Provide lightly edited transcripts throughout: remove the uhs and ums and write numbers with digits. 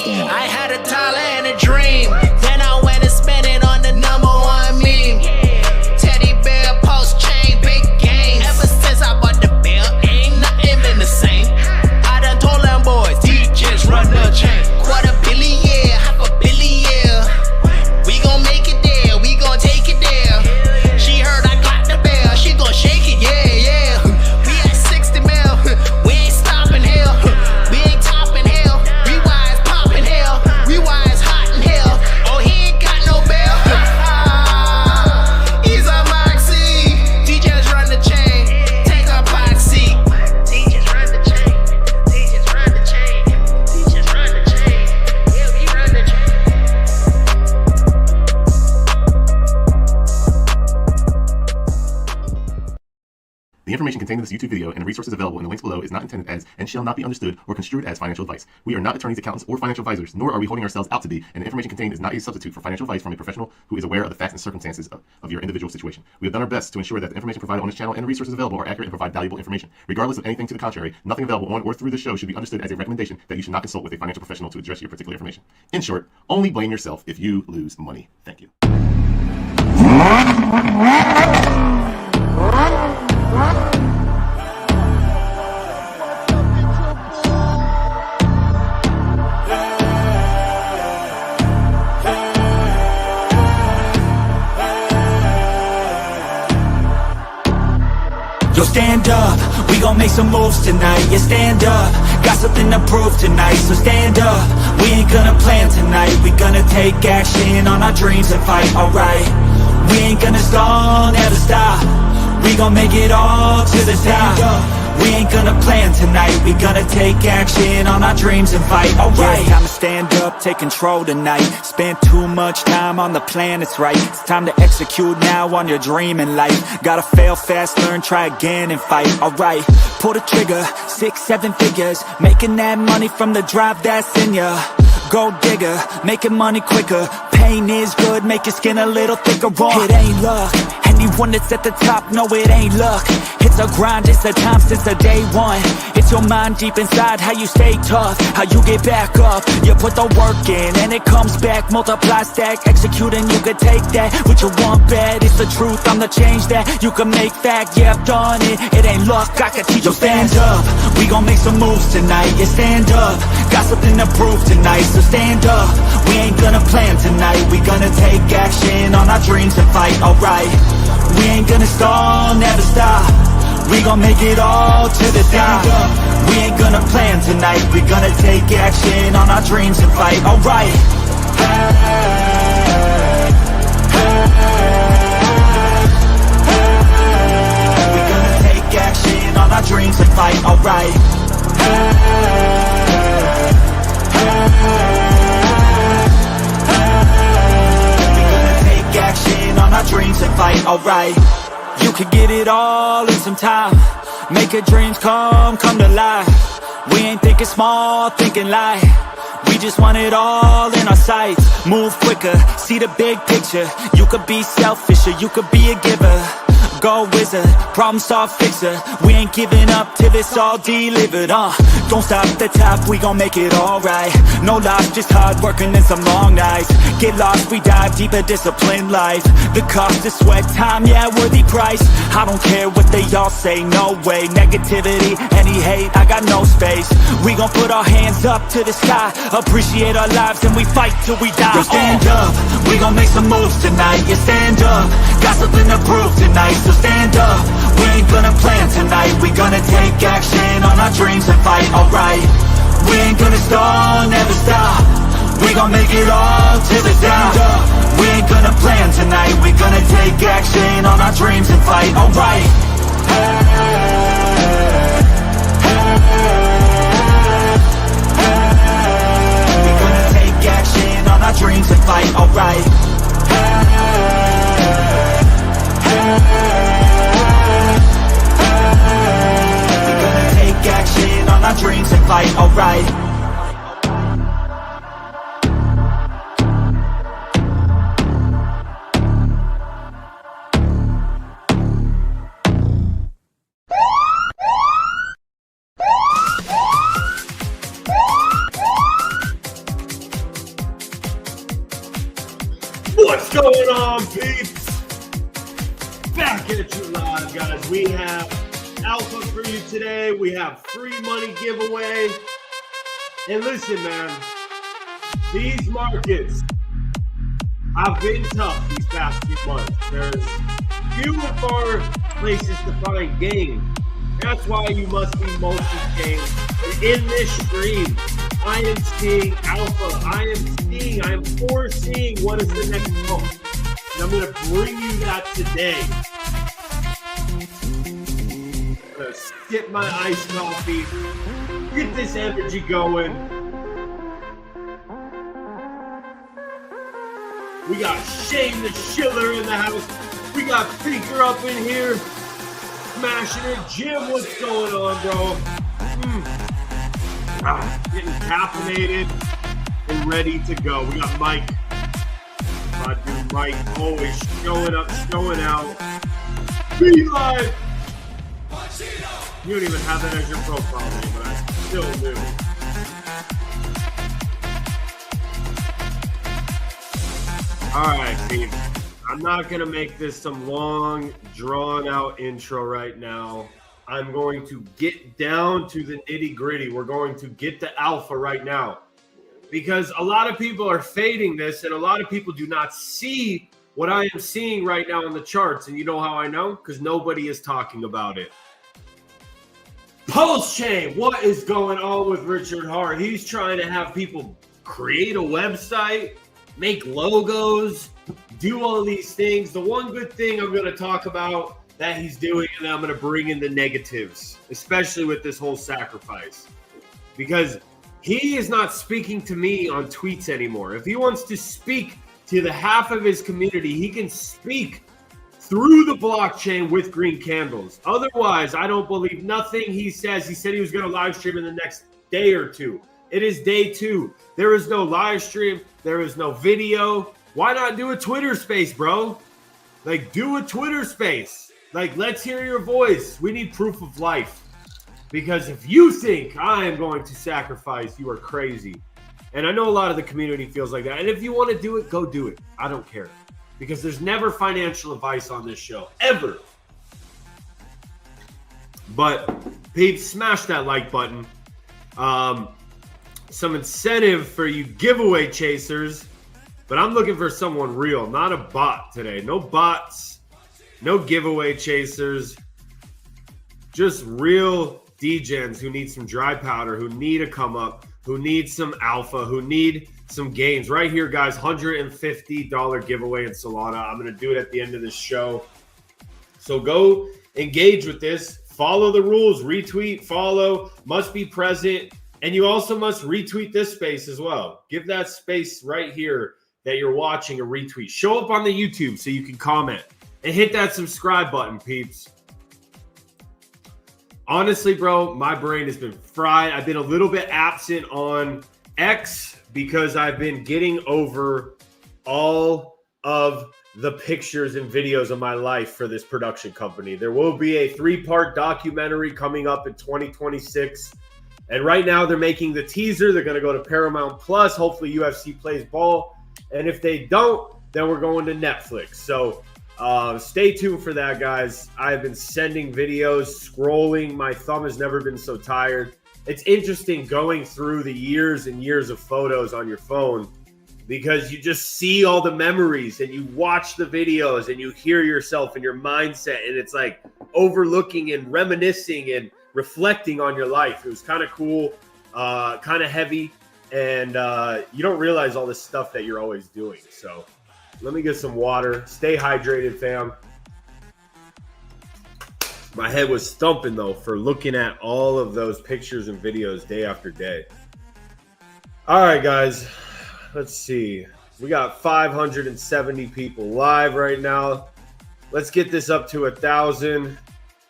I had a dollar and a dream, then I went and spent it on the #1 meme. Teddy bear, post chain, big games. Ever since I bought the bill, ain't nothing been the same. I done told them boys, DJs run the chain. $250 million, $500 million. We gon' make it there, we gon' take it there. She heard I got the bell, she gon' shake it, yeah, yeah. We at 60 mil, we ain't stopping here. We ain't topping hell, we wise popping hell. We wise hot in hell, oh he ain't got no bell. He's a moxie, DJs run the chain, take a box seat. DJs run the chain, DJs run the chain, DJs run the chain, yeah we run the chain. The information contained in this YouTube video and the resources available in the links below is not intended as and shall not be understood or construed as financial advice. We are not attorneys, accountants, or financial advisors, nor are we holding ourselves out to be, and the information contained is not a substitute for financial advice from a professional who is aware of the facts and circumstances of your individual situation. We have done our best to ensure that the information provided on this channel and the resources available are accurate and provide valuable information. Regardless of anything to the contrary, nothing available on or through this show should be understood as a recommendation that you should not consult with a financial professional to address your particular information. In short, only blame yourself if you lose money. Thank you. Yo, stand up, we gon' make some moves tonight. Yeah, stand up, got something to prove tonight. So stand up, we ain't gonna plan tonight. We gonna take action on our dreams and fight, alright. We ain't gonna stall, never stop. We gon' make it all to the top. We ain't gonna plan tonight. We gonna take action on our dreams and fight, alright. Yeah, time to stand up, take control tonight. Spent too much time on the plan, it's right. It's time to execute now on your dream in life. Gotta fail fast, learn, try again and fight, alright. Pull the trigger, 6, 7 figures. Making that money from the drive that's in ya. Gold digger, making money quicker. Pain is good, make your skin a little thicker. It ain't luck, anyone that's at the top, no it ain't luck. It's a grind, it's a time since the day one. It's your mind deep inside, how you stay tough, how you get back up. You put the work in and it comes back. Multiply, stack, execute and you can take that. What you want bad, it's the truth, I'm the change that you can make fact. Yeah, I've done it, it ain't luck, I can teach you. Stand up, we gon' make some moves tonight. Yeah, stand up, got something to prove tonight. So stand up, we ain't gonna plan tonight. We gonna take action on our dreams and fight, alright. We ain't gonna stall, never stop. We gon' make it all to the top. We ain't gonna plan tonight. We gonna take action on our dreams and fight, alright. We gonna take action on our dreams and fight, alright. We gonna take action on our dreams and fight, alright. You could get it all in some time. Make your dreams come to life. We ain't thinking small, thinking light. We just want it all in our sights. Move quicker, see the big picture. You could be selfish or you could be a giver. Go wizard, problem solve fixer. We ain't giving up till it's all delivered, Don't stop at the top, we gon' make it alright. No loss, just hard working and some long nights. Get lost, we dive deeper, disciplined life. The cost is sweat, time, yeah, worthy price. I don't care what they all say, no way. Negativity, any hate, I got no space. We gon' put our hands up to the sky. Appreciate our lives and we fight till we die. Yo, stand up, we gon' make some moves tonight. Yeah, stand up, got something to prove tonight. So stand up, we ain't gonna plan tonight. We gonna take action on our dreams and fight, alright. We ain't gonna stall, never stop. We gon' make it all to the top. We ain't gonna plan tonight. We gonna take action on our dreams and fight, alright. We gonna take action on our dreams and fight, alright. Action on our dreams and fight, alright. on, peeps? Back at you live, guys. We have alpha for you today. We have free money giveaway. And listen, man, these markets have been tough these past few months. There's few and far places to find gain. That's why you must be multi-chain. In this stream, I am seeing alpha. I am foreseeing what is the next move. And I'm going to bring you that today. I'm going to sip my iced coffee, get this energy going. We got Shane the Shiller in the house. We got Pinker up in here, smashing it. Jim, what's going on, bro? Getting caffeinated and ready to go. We got Mike. My dude Mike always showing up, showing out. Be live. You don't even have that as your profile name, but I still do. All right, Pete. I'm not going to make this some long, drawn-out intro right now. I'm going to get down to the nitty-gritty. We're going to get the alpha right now. Because a lot of people are fading this, and a lot of people do not see what I am seeing right now on the charts. And you know how I know? Because nobody is talking about it. Pulse Chain, what is going on with Richard Hart? He's trying to have people create a website, make logos, do all these things. The one good thing I'm going to talk about that he's doing, and I'm going to bring in the negatives, especially with this whole sacrifice. Because he is not speaking to me on tweets anymore. If he wants to speak to the half of his community, he can speak through the blockchain with green candles. Otherwise, I don't believe nothing he says. He said he was going to live stream in the next day or two. It is day 2. There is no live stream. There is no video. Why not do a Twitter space, bro? Like, do a Twitter space. Like, let's hear your voice. We need proof of life. Because if you think I am going to sacrifice, you are crazy. And I know a lot of the community feels like that. And if you want to do it, go do it. I don't care. Because there's never financial advice on this show. Ever. But, peeps, smash that like button. Some incentive for you giveaway chasers. But I'm looking for someone real, not a bot today. No bots. No giveaway chasers. Just real degens who need some dry powder, who need a come up, who need some alpha, who need some gains. Right here, guys, $150 giveaway in Solana. I'm going to do it at the end of this show. So go engage with this. Follow the rules. Retweet, follow, must be present. And you also must retweet this space as well. Give that space right here that you're watching a retweet. Show up on the YouTube so you can comment. And hit that subscribe button, peeps. Honestly, bro, my brain has been fried. I've been a little bit absent on X because I've been getting over all of the pictures and videos of my life for this production company. There will be a 3-part documentary coming up in 2026. And right now they're making the teaser. They're going to go to Paramount Plus. Hopefully UFC plays ball. And if they don't, then we're going to Netflix. So stay tuned for that, guys. I've been sending videos, scrolling. My thumb has never been so tired. It's interesting going through the years and years of photos on your phone because you just see all the memories and you watch the videos and you hear yourself and your mindset. And it's like overlooking and reminiscing and reflecting on your life. It was kind of cool, kind of heavy. And you don't realize all this stuff that you're always doing. So let me get some water. Stay hydrated, fam. My head was thumping, though, for looking at all of those pictures and videos day after day. All right, guys. Let's see. We got 570 people live right now. Let's get this up to 1,000.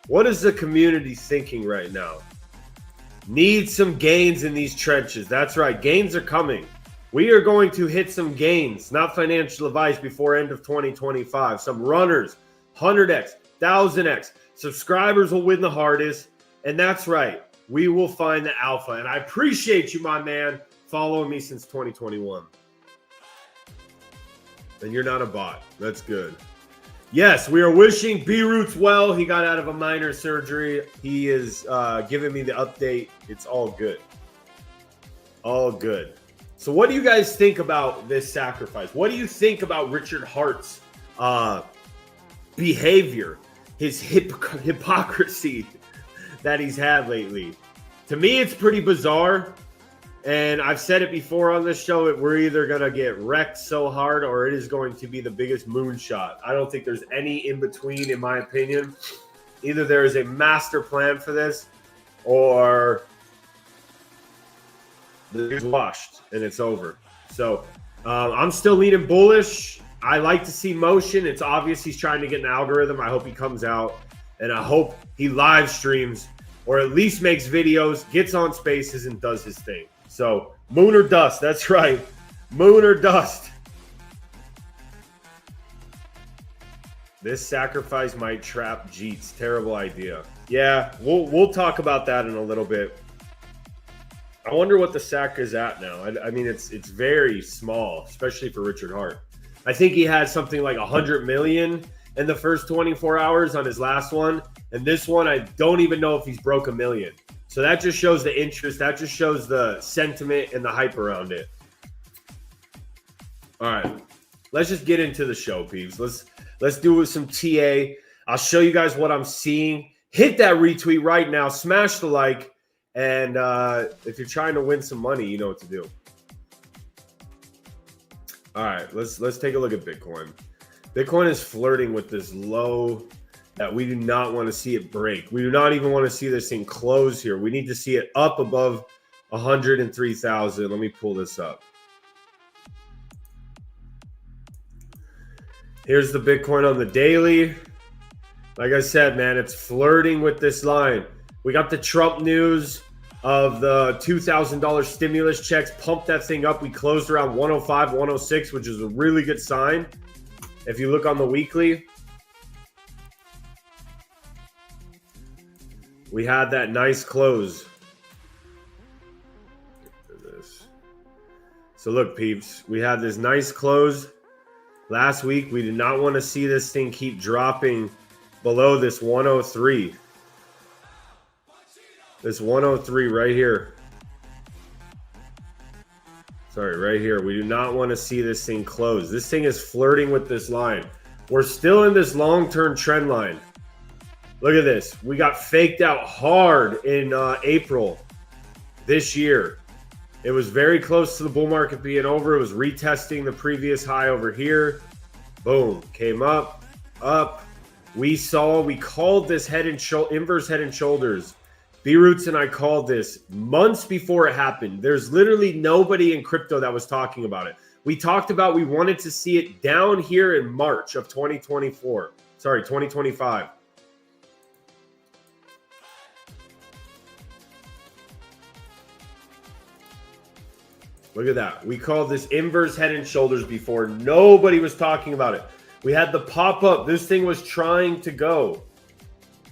What is the community thinking right now? Need some gains in these trenches. That's right. Gains are coming. We are going to hit some gains, not financial advice, before end of 2025. Some runners, 100x, 1000x. Subscribers will win the hardest. And that's right. We will find the alpha. And I appreciate you, my man, following me since 2021. And you're not a bot. That's good. Yes, we are wishing B-Roots well. He got out of a minor surgery. He is giving me the update. It's all good. All good. So what do you guys think about this sacrifice? What do you think about Richard Hart's behavior, his hypocrisy that he's had lately? To me, it's pretty bizarre. And I've said it before on this show, we're either going to get wrecked so hard or it is going to be the biggest moonshot. I don't think there's any in between, in my opinion. Either there is a master plan for this or it's washed and it's over. So I'm still leaning bullish. I like to see motion. It's obvious he's trying to get an algorithm. I hope he comes out and I hope he live streams or at least makes videos, gets on Spaces and does his thing. So, moon or dust. That's right. Moon or dust. This sacrifice might trap Jeets. Terrible idea. Yeah, we'll talk about that in a little bit. I wonder what the sack is at now. I mean, it's very small, especially for Richard Hart. I think he had something like 100 million in the first 24 hours on his last one. And this one, I don't even know if he's broke $1 million. So that just shows the interest. That just shows the sentiment and the hype around it. All right, let's just get into the show, peeps. Let's do it with some TA. I'll show you guys what I'm seeing. Hit that retweet right now. Smash the like. And if you're trying to win some money, you know what to do. All right, let's take a look at Bitcoin. Bitcoin is flirting with this low that we do not want to see it break. We do not even want to see this thing close here. We need to see it up above 103,000. Let me pull this up. Here's the Bitcoin on the daily. Like I said, man, it's flirting with this line. We got the Trump news of the $2,000 stimulus checks. Pumped that thing up. We closed around 105, 106, which is a really good sign. If you look on the weekly, we had that nice close. So look, peeps, we had this nice close last week. We did not want to see this thing keep dropping below this 103. This 103 right here. Sorry, right here. We do not want to see this thing close. This thing is flirting with this line. We're still in this long-term trend line. Look at this. We got faked out hard in April this year. It was very close to the bull market being over. It was retesting the previous high over here. Boom. Came up, up. We called this inverse head and shoulders. B-Roots and I called this months before it happened. There's literally nobody in crypto that was talking about it. We talked about we wanted to see it down here in March of 2024. Sorry, 2025. Look at that. We called this inverse head and shoulders before. Nobody was talking about it. We had the pop up. This thing was trying to go.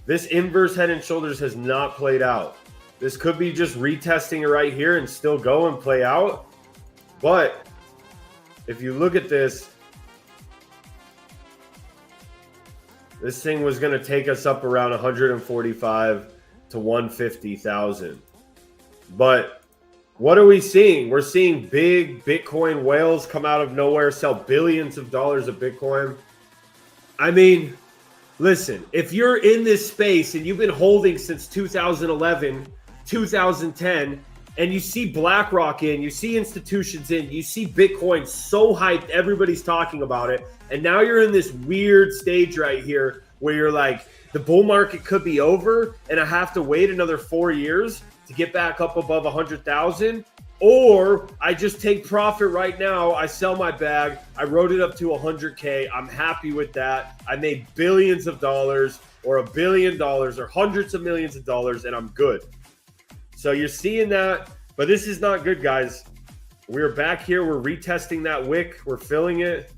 This inverse head and shoulders has not played out. This could be just retesting it right here and still go and play out. But if you look at this thing was going to take us up around 145 to 150,000. But what are we seeing? We're seeing big Bitcoin whales come out of nowhere, sell billions of dollars of Bitcoin. I mean, listen, if you're in this space and you've been holding since 2011, 2010, and you see BlackRock in, you see institutions in, you see Bitcoin so hyped, everybody's talking about it, and now you're in this weird stage right here where you're like, the bull market could be over and I have to wait another 4 years to get back up above 100,000, or I just take profit right now. I sell my bag. I wrote it up to 100K. I'm happy with that. I made billions of dollars or $1 billion or hundreds of millions of dollars, and I'm good. So you're seeing that, but this is not good, guys. We're back here. We're retesting that wick. We're filling it.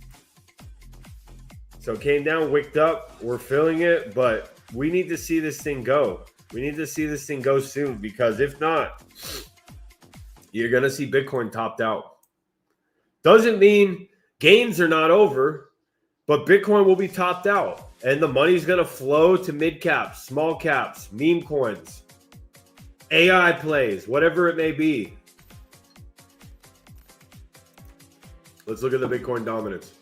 So it came down, wicked up. We're filling it, but we need to see this thing go. We need to see this thing go soon, because if not, you're going to see Bitcoin topped out. Doesn't mean gains are not over, but Bitcoin will be topped out. And the money's going to flow to mid caps, small caps, meme coins, AI plays, whatever it may be. Let's look at the Bitcoin dominance.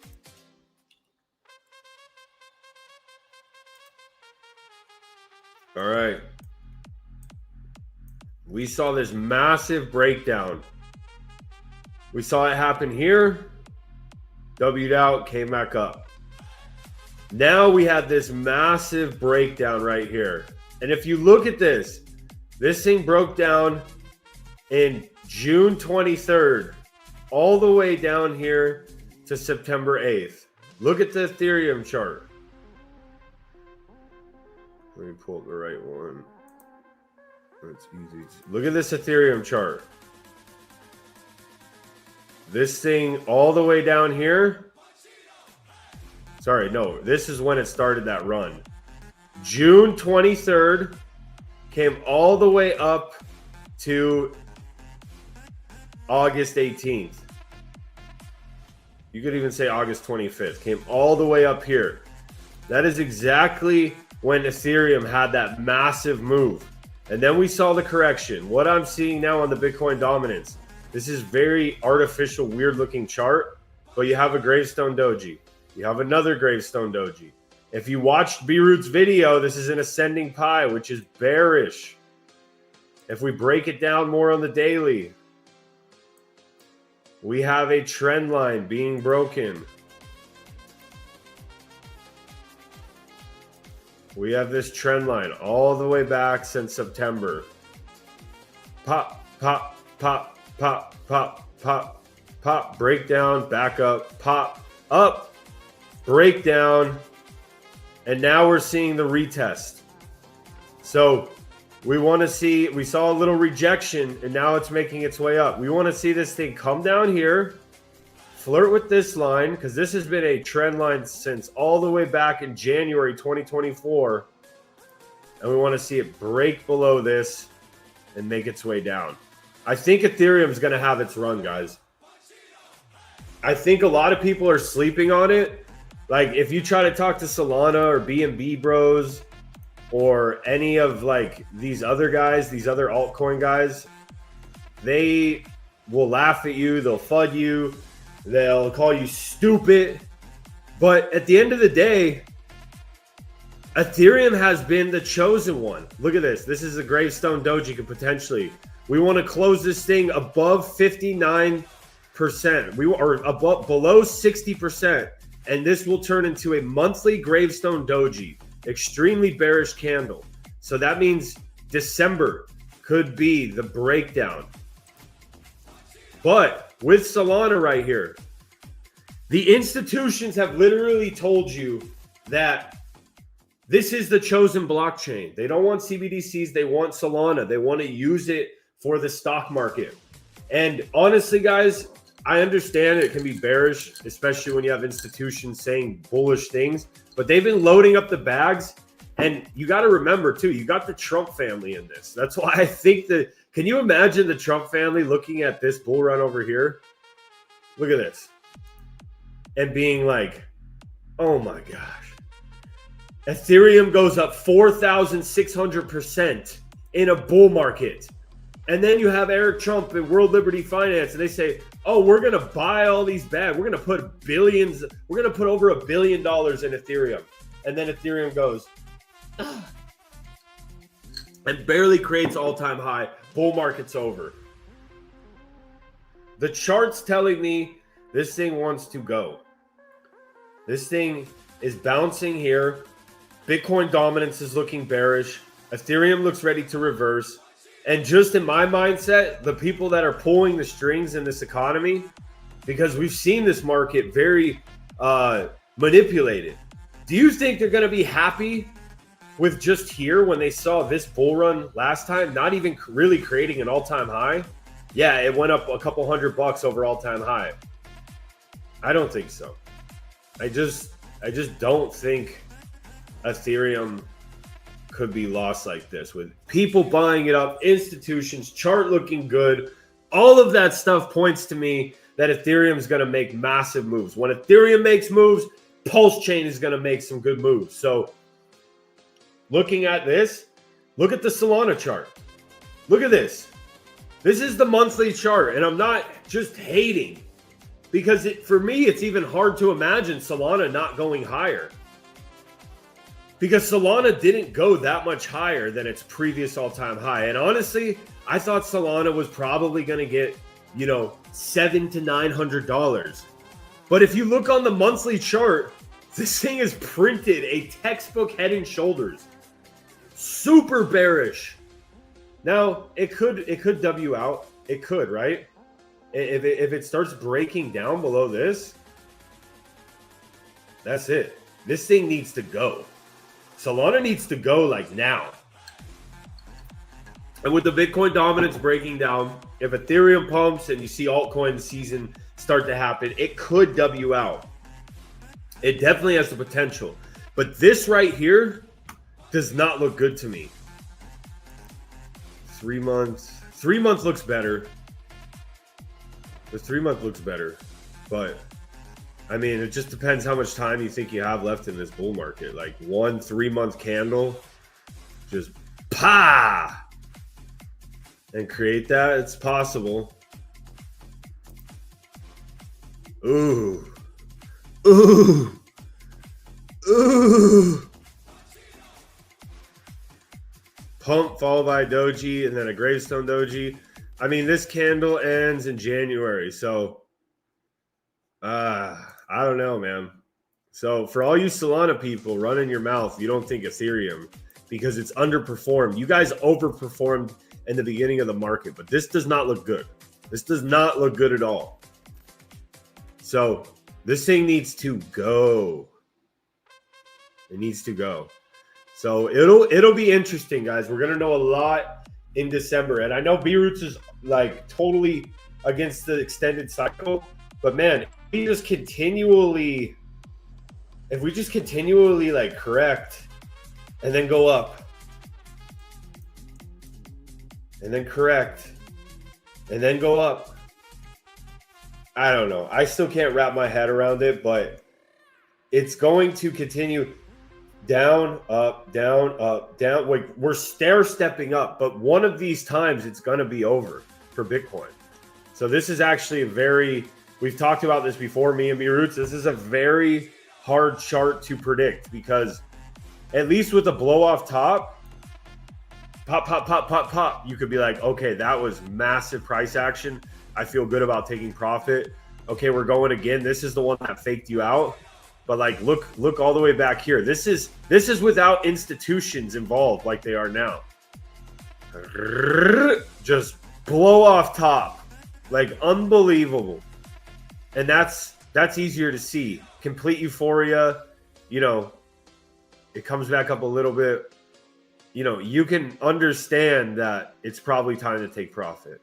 All right. We saw this massive breakdown. We saw it happen here. W'd out, came back up. Now we have this massive breakdown right here. And if you look at this thing broke down in June 23rd, all the way down here to September 8th. Look at the Ethereum chart. Let me pull up the right one. That's easy. Look at this Ethereum chart. This thing all the way down here. Sorry, no, this is when it started that run. June 23rd came all the way up to August 18th. You could even say August 25th. Came all the way up here. That is exactly when Ethereum had that massive move. And then we saw the correction. What I'm seeing now on the Bitcoin dominance, this is very artificial, weird looking chart, but you have a gravestone doji. You have another gravestone doji. If you watched B-Root's video, this is an ascending pie, which is bearish. If we break it down more on the daily, we have a trend line being broken. We have this trend line all the way back since September. Pop, pop, pop, pop, pop, pop, pop, breakdown, back up, pop, up, breakdown, and now we're seeing the retest. So we want to see, we saw a little rejection, and now it's making its way up. We want to see this thing come down here, flirt with this line, because this has been a trend line since all the way back in January 2024. And we want to see it break below this and make its way down. I think Ethereum is going to have its run, guys. I think a lot of people are sleeping on it. Like, if you try to talk to Solana or BNB Bros or any of like these other guys, these other altcoin guys, they will laugh at you. They'll FUD you. They'll call you stupid. But at the end of the day, Ethereum has been the chosen one. Look at this. This is a gravestone doji could potentially. We want to close this thing above 59%. We are above below 60%. And this will turn into a monthly gravestone doji. Extremely bearish candle. So that means December could be the breakdown. But with Solana right here, the institutions have literally told you that this is the chosen blockchain. They don't want CBDCs. They want Solana. They want to use it for the stock market. And honestly, guys, I understand it can be bearish, especially when you have institutions saying bullish things. But they've been loading up the bags. And you got to remember, too, you got the Trump family in this. That's why I think that, can you imagine the Trump family looking at this bull run over here? Look at this. And being like, oh my gosh. Ethereum goes up 4,600% in a bull market. And then you have Eric Trump and World Liberty Finance, and they say, oh, we're going to buy all these bags. We're going to put billions. We're going to put over $1 billion in Ethereum. And then Ethereum goes, ugh, and barely creates all-time high. Bull market's over. The chart's telling me this thing wants to go. This thing is bouncing here. Bitcoin dominance is looking bearish. Ethereum looks ready to reverse. And just in my mindset, the people that are pulling the strings in this economy, because we've seen this market very manipulated. Do you think they're going to be happy with just here when they saw this bull run last time, not even really creating an all-time high? Yeah, it went up a couple $100 over all-time high. I don't think so. I just don't think Ethereum could be lost like this with people buying it up, institutions, chart looking good. All of that stuff points to me that Ethereum is going to make massive moves. When Ethereum makes moves, Pulse Chain is going to make some good moves. So looking at this, look at the Solana chart. Look at this. This is the monthly chart, and I'm not just hating because for me, it's even hard to imagine Solana not going higher because Solana didn't go that much higher than its previous all-time high. And honestly, I thought Solana was probably going to get, you know, $700 to $900. But if you look on the monthly chart, this thing is printed a textbook head and shoulders. Super bearish. Now, it could W out. It could, right? If it starts breaking down below this, that's it. This thing needs to go. Solana needs to go like now. And with the Bitcoin dominance breaking down, if Ethereum pumps and you see altcoin season start to happen, it could W out. It definitely has the potential. But this right here does not look good to me. 3 months. 3 months looks better. The 3 month looks better. But, I mean, it just depends how much time you think you have left in this bull market. Like 1 3 month candle, just pa! And create that. It's possible. Ooh. Ooh. Ooh. Pump followed by doji and then a gravestone doji. I mean, this candle ends in January, so I don't know, man. So for all you Solana people running your mouth, you don't think Ethereum because it's underperformed. You guys overperformed in the beginning of the market, but this does not look good. This does not look good at all. So this thing needs to go. It needs to go. So it'll be interesting, guys. We're gonna know a lot in December, and I know B-Roots is like totally against the extended cycle, but man, if we just continually like correct and then go up and then correct and then go up, I don't know. I still can't wrap my head around it, but it's going to continue down, up, down, up, down. Like we're stair-stepping up, but one of these times it's going to be over for Bitcoin. So this is actually we've talked about this before, me and B-Roots. This is a very hard chart to predict because at least with a blow-off top, pop, pop, pop, pop, pop, you could be like, okay, that was massive price action. I feel good about taking profit. Okay, we're going again. This is the one that faked you out. But like, look all the way back here. This is without institutions involved like they are now. Just blow off top, like unbelievable. And that's easier to see. Complete euphoria, you know, it comes back up a little bit. You know, you can understand that it's probably time to take profit.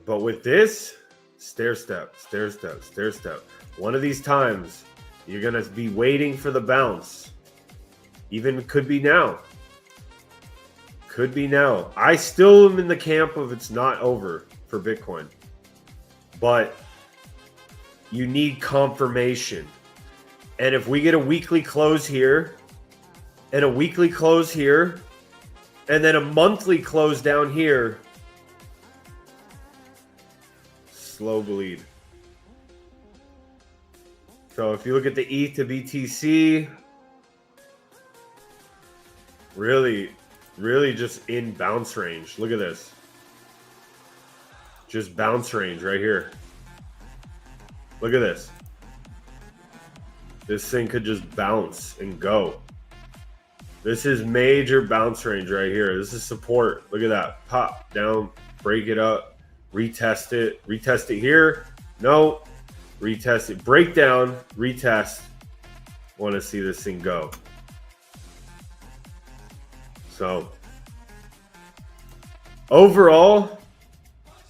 But with this, stair step, stair step, stair step. One of these times, you're going to be waiting for the bounce. Even could be now. Could be now. I still am in the camp of it's not over for Bitcoin. But you need confirmation. And if we get a weekly close here, and a weekly close here, and then a monthly close down here, slow bleed. So if you look at the ETH to BTC, really just in bounce range. Look at this. Just bounce range right here. Look at this. This thing could just bounce and go. This is major bounce range right here. This is support. Look at that. Pop down, break it up, retest it here. No, retest it. Break down, retest. Want to see this thing go. So overall,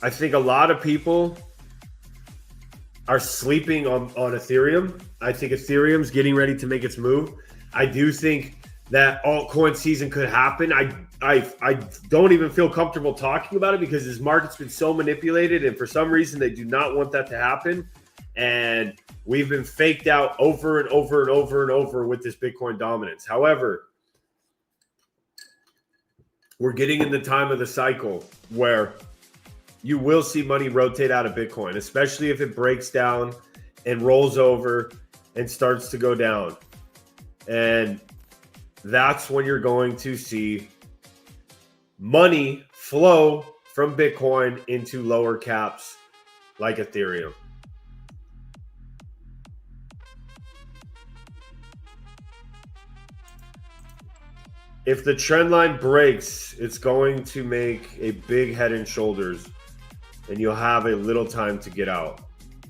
I think a lot of people are sleeping on Ethereum. I think Ethereum's getting ready to make its move. I do think that altcoin season could happen. I don't even feel comfortable talking about it because this market's been so manipulated, and for some reason they do not want that to happen. And we've been faked out over and over and over and over with this Bitcoin dominance. However, we're getting in the time of the cycle where you will see money rotate out of Bitcoin, especially if it breaks down and rolls over and starts to go down. And that's when you're going to see money flow from Bitcoin into lower caps like Ethereum. If the trend line breaks, it's going to make a big head and shoulders, and you'll have a little time to get out.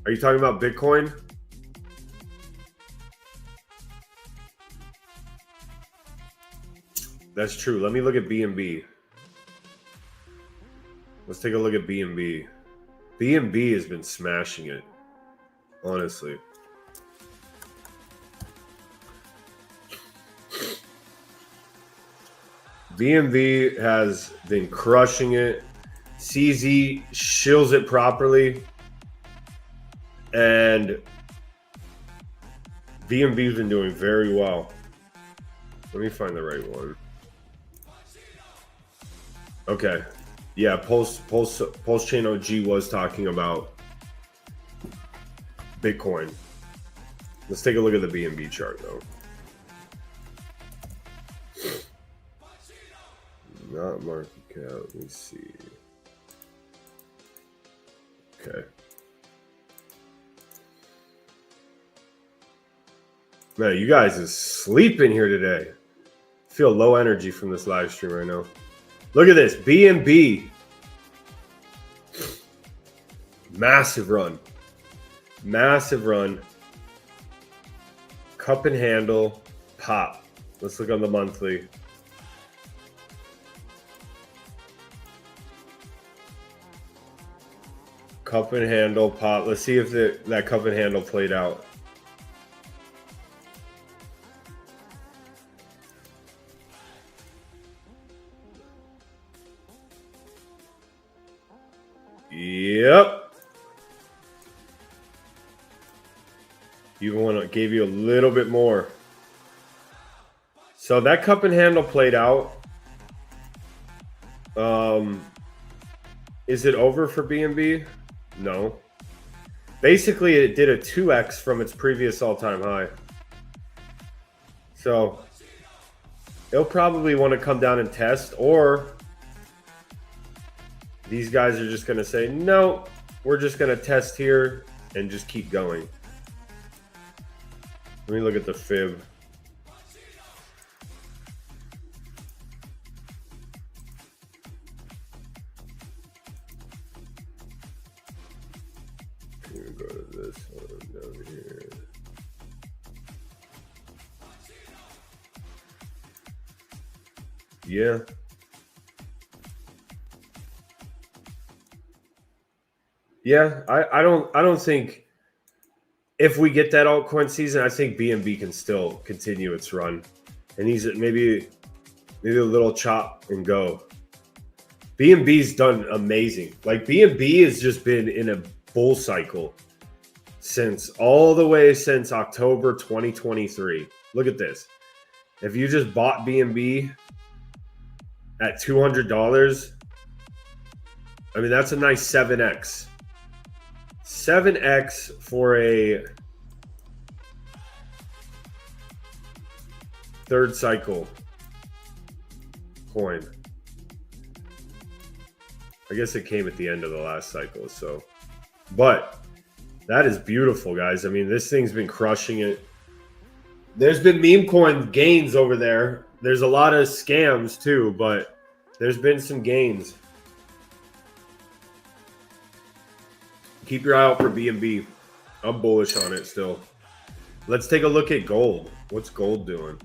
Are you talking about Bitcoin? That's true. Let me look at BNB. Let's take a look at BNB. BNB has been smashing it, honestly. BNB has been crushing it. CZ shills it properly. And BNB's been doing very well. Let me find the right one. Okay. Yeah, Pulse Chain OG was talking about Bitcoin. Let's take a look at the BNB chart though. Not market cap. Let me see. Okay. Man, you guys is sleeping here today. I feel low energy from this live stream right now. Look at this. BNB. Massive run. Massive run. Cup and handle. Pop. Let's look on the monthly. Cup and handle pop. Let's see if that cup and handle played out. Yep. Gave you a little bit more. So that cup and handle played out. Is it over for BNB? No. Basically, it did a 2x from its previous all-time high. So it'll probably want to come down and test, or these guys are just going to say, no, we're just going to test here and just keep going. Let me look at the fib. Go to this one down here. Yeah. Yeah, I don't think if we get that altcoin season, I think BNB can still continue its run. And he's maybe a little chop and go. BNB's done amazing. Like BNB has just been in a bull cycle all the way since October 2023. Look at this. If you just bought BNB at $200, I mean, that's a nice 7x. 7x for a third cycle coin. I guess it came at the end of the last cycle, so. But that is beautiful, guys. I mean, this thing's been crushing it. There's been meme coin gains over there. There's a lot of scams too, but there's been some gains. Keep your eye out for BNB. I'm bullish on it still. Let's take a look at gold. What's gold doing?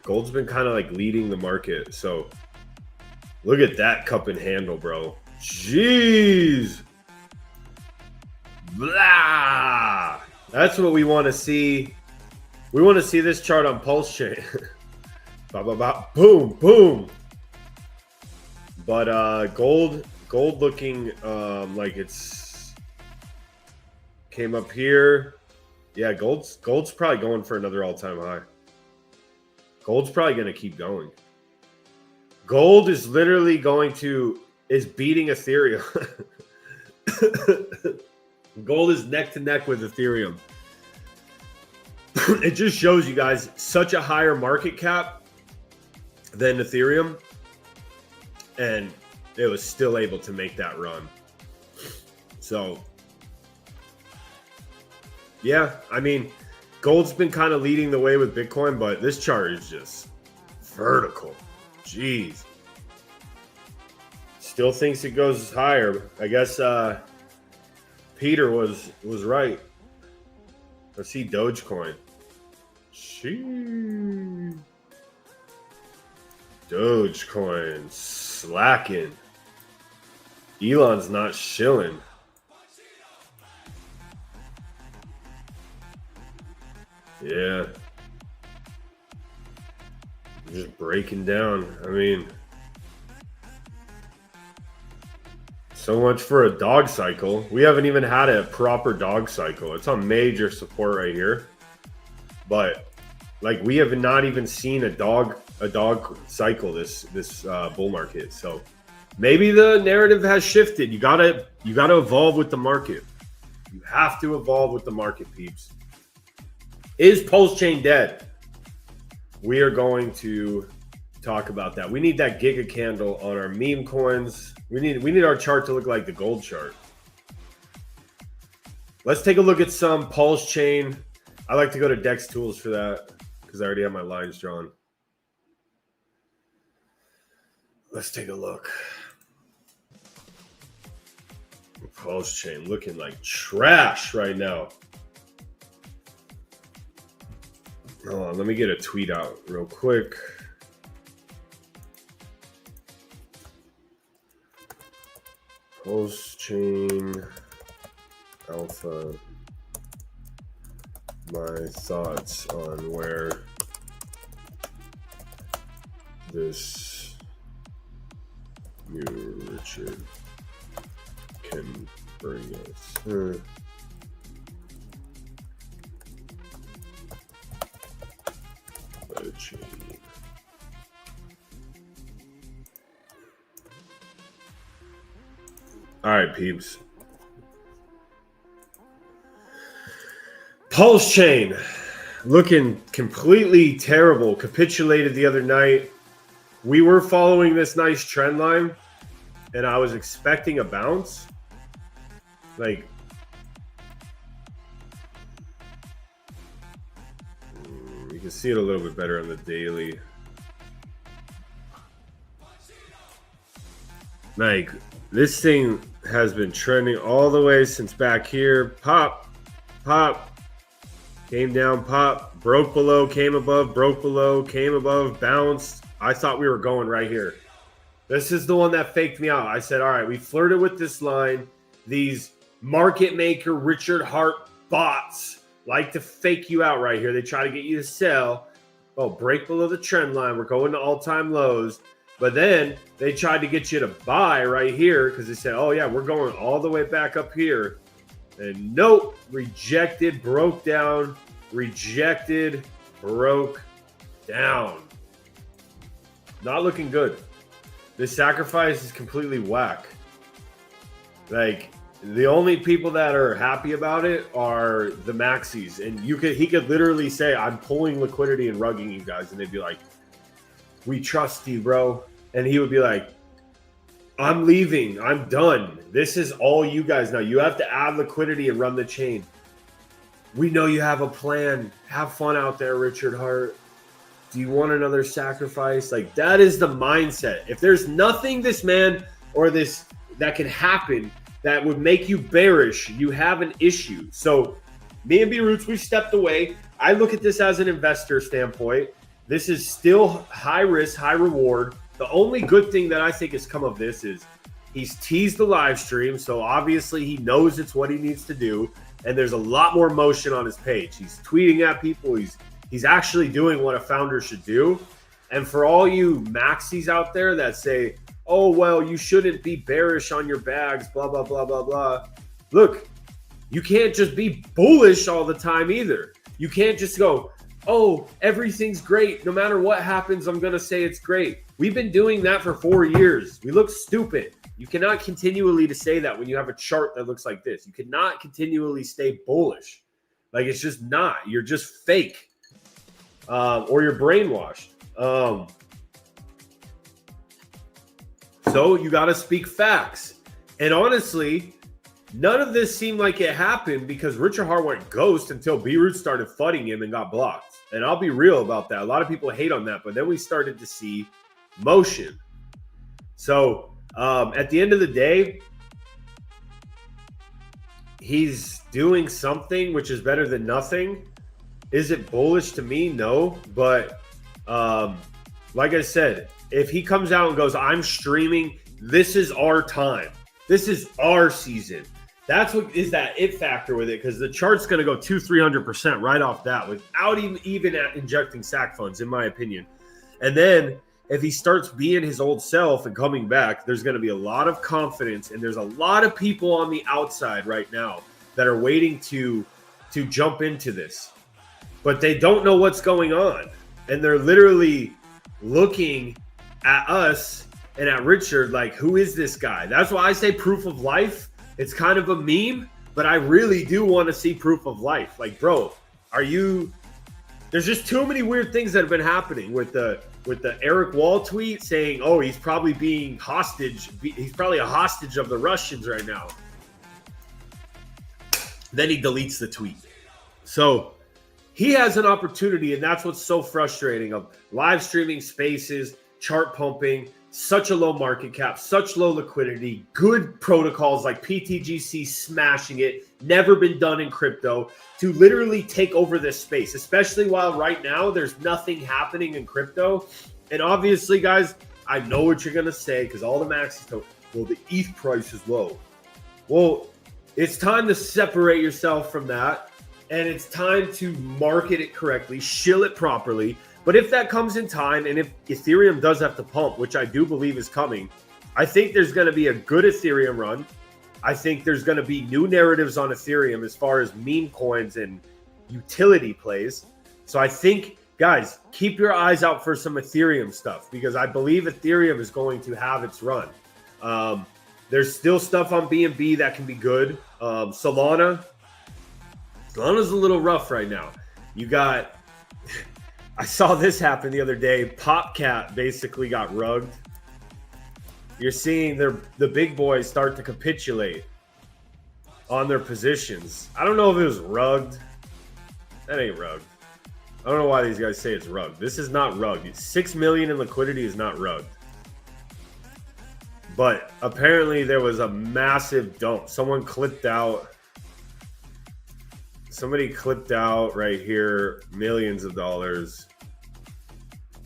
Gold's been kind of like leading the market. So look at that cup and handle, bro. Jeez. Blah. That's what we want to see. We want to see this chart on Pulse Chain. Ba, ba, ba. Boom, boom. But gold looking like it's came up here. Yeah, gold's probably going for another all-time high. Gold's probably going to keep going. Gold is literally is beating Ethereum. Gold is neck to neck with Ethereum. It just shows you guys such a higher market cap than Ethereum, and it was still able to make that run. So, yeah, I mean, gold's been kind of leading the way with Bitcoin, but this chart is just vertical. Jeez. Still thinks it goes higher. I guess Peter was right. Let's see Dogecoin. Sheesh. Dogecoin slacking. Elon's not shilling. Yeah. Just breaking down. I mean, so much for a dog cycle. We haven't even had a proper dog cycle. It's on major support right here. But like, we have not even seen a dog cycle this bull market. So maybe the narrative has shifted. You gotta evolve with the market. You have to evolve with the market, peeps. Is Pulse Chain dead? We are going to talk about that. We need that Giga candle on our meme coins. We need our chart to look like the gold chart. Let's take a look at some Pulse Chain. I like to go to Dex Tools for that because I already have my lines drawn. Let's take a look. Pulse Chain looking like trash right now. Hold on, let me get a tweet out real quick. Pulse Chain Alpha. My thoughts on where this new Richard can bring us. Chain. All right, peeps. Pulse Chain looking completely terrible. Capitulated the other night. We were following this nice trend line, and I was expecting a bounce. Like, you can see it a little bit better on the daily. Like, this thing has been trending all the way since back here. Pop, pop, came down, pop, broke below, came above, broke below, came above, bounced. I thought we were going right here. This is the one that faked me out. I said, all right, we flirted with this line. These market maker Richard Hart bots like to fake you out right here. They try to get you to sell. Oh, break below the trend line. We're going to all-time lows. But then they tried to get you to buy right here because they said, oh, yeah, we're going all the way back up here. And nope, rejected, broke down, rejected, broke down. Not looking good. This sacrifice is completely whack. Like, the only people that are happy about it are the maxis. And he could literally say, I'm pulling liquidity and rugging you guys. And they'd be like, we trust you, bro. And he would be like, I'm leaving. I'm done. This is all you guys now. You have to add liquidity and run the chain. We know you have a plan. Have fun out there, Richard Hart. Do you want another sacrifice? Like, that is the mindset. If there's nothing this man or this that can happen that would make you bearish, you have an issue. So me and B Roots, we stepped away. I look at this as an investor standpoint. This is still high risk, high reward. The only good thing that I think has come of this is he's teased the live stream. So obviously he knows it's what he needs to do. And there's a lot more motion on his page. He's tweeting at people. He's actually doing what a founder should do. And for all you maxis out there that say, oh, well, you shouldn't be bearish on your bags, blah, blah, blah, blah, blah. Look, you can't just be bullish all the time either. You can't just go, oh, everything's great. No matter what happens, I'm going to say it's great. We've been doing that for 4 years. We look stupid. You cannot continually to say that when you have a chart that looks like this. You cannot continually stay bullish. Like, it's just not. You're just fake. Or you're brainwashed. So you got to speak facts. And honestly, none of this seemed like it happened because Richard Hart went ghost until B-Root started fudding him and got blocked. And I'll be real about that. A lot of people hate on that, but then we started to see motion. So at the end of the day, he's doing something which is better than nothing. Is it bullish to me? No. But like I said, if he comes out and goes, I'm streaming, this is our time. This is our season. That's what is that it factor with it, because the chart's going to go 200-300% right off that without even injecting SAC funds, in my opinion. And then if he starts being his old self and coming back, there's going to be a lot of confidence, and there's a lot of people on the outside right now that are waiting to jump into this, but they don't know what's going on, and they're literally looking at us and at Richard like, who is this guy? That's why I say proof of life. It's kind of a meme, but I really do want to see proof of life. Like, bro, there's just too many weird things that have been happening with the Eric Wall tweet saying, oh, he's probably being hostage. He's probably a hostage of the Russians right now. Then he deletes the tweet. So he has an opportunity, and that's what's so frustrating, of live streaming spaces, chart pumping, such a low market cap, such low liquidity, good protocols like PTGC smashing it, never been done in crypto, to literally take over this space, especially while right now there's nothing happening in crypto. And obviously, guys, I know what you're going to say, because all the maxis go, well, the ETH price is low. Well, it's time to separate yourself from that, and it's time to market it correctly, shill it properly. But if that comes in time, and if Ethereum does have to pump, which I do believe is coming, I think there's going to be a good Ethereum run. I think there's going to be new narratives on Ethereum as far as meme coins and utility plays. So I think, guys, keep your eyes out for some Ethereum stuff, because I believe Ethereum is going to have its run. There's still stuff on BNB that can be good. Solana's a little rough right now. You got... I saw this happen the other day. PopCat basically got rugged. You're seeing the big boys start to capitulate on their positions. I don't know if it was rugged. That ain't rugged. I don't know why these guys say it's rugged. This is not rugged. 6 million in liquidity is not rugged. But apparently there was a massive dump. Somebody clipped out right here millions of dollars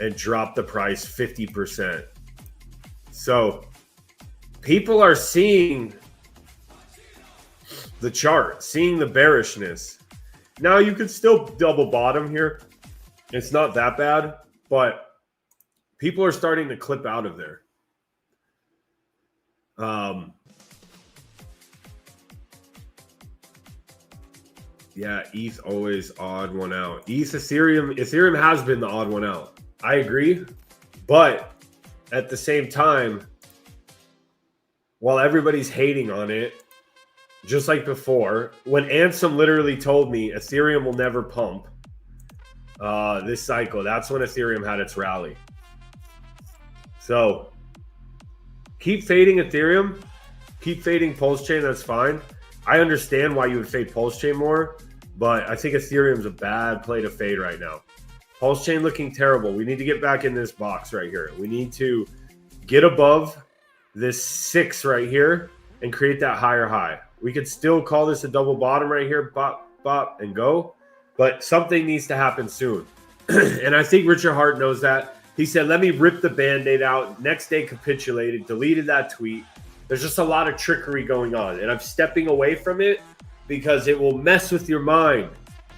and dropped the price 50%. So people are seeing the chart, seeing the bearishness. Now you could still double bottom here. It's not that bad, but people are starting to clip out of there. Yeah, ETH always odd one out. Ethereum has been the odd one out. I agree. But at the same time, while everybody's hating on it, just like before, when Ansem literally told me Ethereum will never pump this cycle, that's when Ethereum had its rally. So keep fading Ethereum, keep fading Pulse Chain, that's fine. I understand why you would fade Pulse Chain more, but I think Ethereum's a bad play to fade right now. Pulse Chain looking terrible. We need to get back in this box right here. We need to get above this 6 right here and create that higher high. We could still call this a double bottom right here, bop, bop, and go, but something needs to happen soon. And I think Richard Hart knows that. He said, let me rip the Band-Aid out. Next day capitulated, deleted that tweet. There's just a lot of trickery going on, and I'm stepping away from it because it will mess with your mind.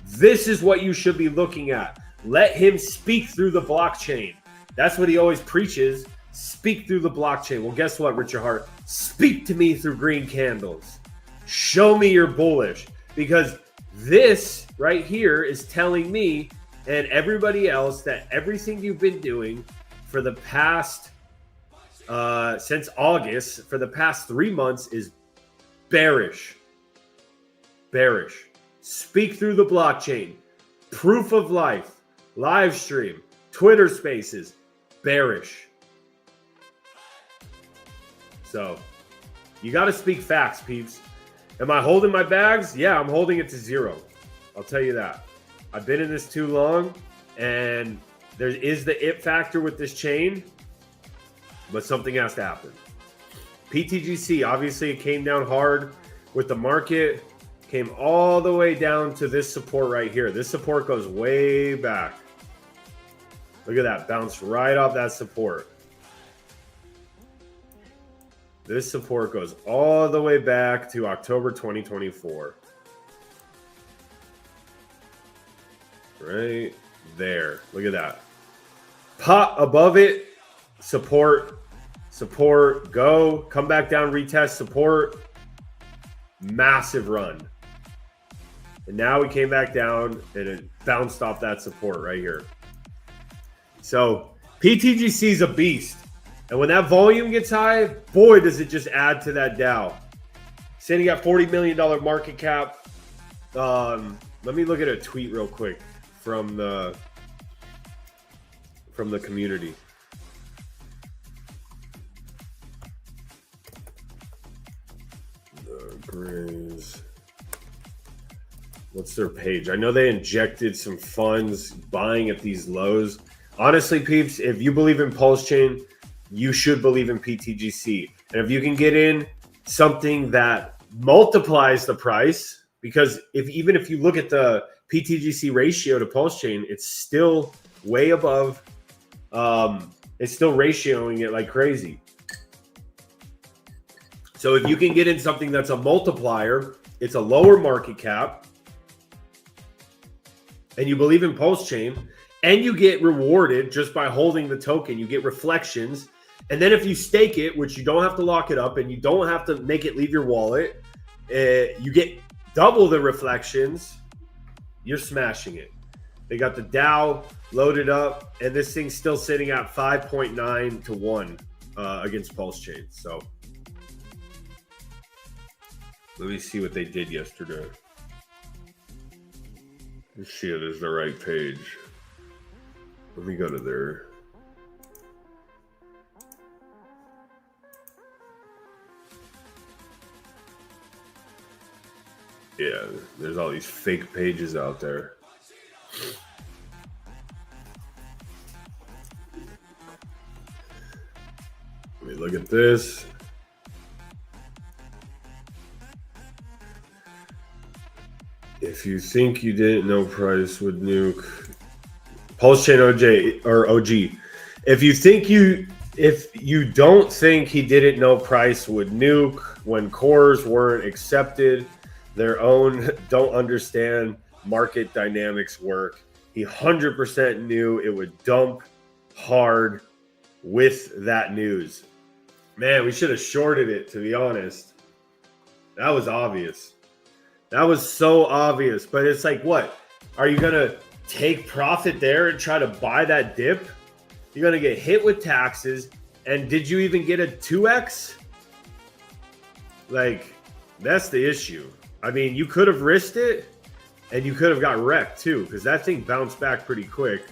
This is what you should be looking at. Let him speak through the blockchain. That's what he always preaches. Speak through the blockchain. Well, guess what, Richard Hart? Speak to me through green candles. Show me you're bullish, because this right here is telling me and everybody else that everything you've been doing for the past since August, for the past 3 months, is bearish. Bearish. Speak through the blockchain. Proof of life. Live stream. Twitter spaces. Bearish. So, you got to speak facts, peeps. Am I holding my bags? Yeah, I'm holding it to 0. I'll tell you that. I've been in this too long, and there is the it factor with this chain, but something has to happen. PTGC, obviously it came down hard with the market, came all the way down to this support right here. This support goes way back. Look at that, bounced right off that support. This support goes all the way back to October 2024. Right there. Look at that. Pop above it. Support. Support. Go. Come back down. Retest. Support. Massive run. And now we came back down and it bounced off that support right here. So PTGC is a beast. And when that volume gets high, boy, does it just add to that Dow. Sitting at $40 million market cap. Let me look at a tweet real quick from the community. Grizz. What's their page? I know they injected some funds buying at these lows. Honestly, peeps, if you believe in Pulse Chain, you should believe in PTGC. And if you can get in something that multiplies the price, because even if you look at the PTGC ratio to Pulse Chain, it's still way above. It's still ratioing it like crazy. So if you can get in something that's a multiplier, it's a lower market cap, and you believe in Pulse Chain, and you get rewarded just by holding the token, you get reflections. And then if you stake it, which you don't have to lock it up and you don't have to make it leave your wallet, you get double the reflections. You're smashing it. They got the Dow loaded up, and this thing's still sitting at 5.9 to 1 against Pulse Chain. So let me see what they did yesterday. Let's see if it's the right page. Let me go to there. Yeah, there's all these fake pages out there. Let me look at this. If you think you didn't know price would nuke Pulse Chain OJ or OG. If you don't think he didn't know price would nuke when cores weren't accepted, their own don't understand market dynamics work. He 100% knew it would dump hard with that news. Man, we should have shorted it, to be honest. That was obvious. That was so obvious. But it's like, what? Are you going to take profit there and try to buy that dip? You're going to get hit with taxes. And did you even get a 2x? Like, that's the issue. I mean, you could have risked it, and you could have got wrecked too, because that thing bounced back pretty quick.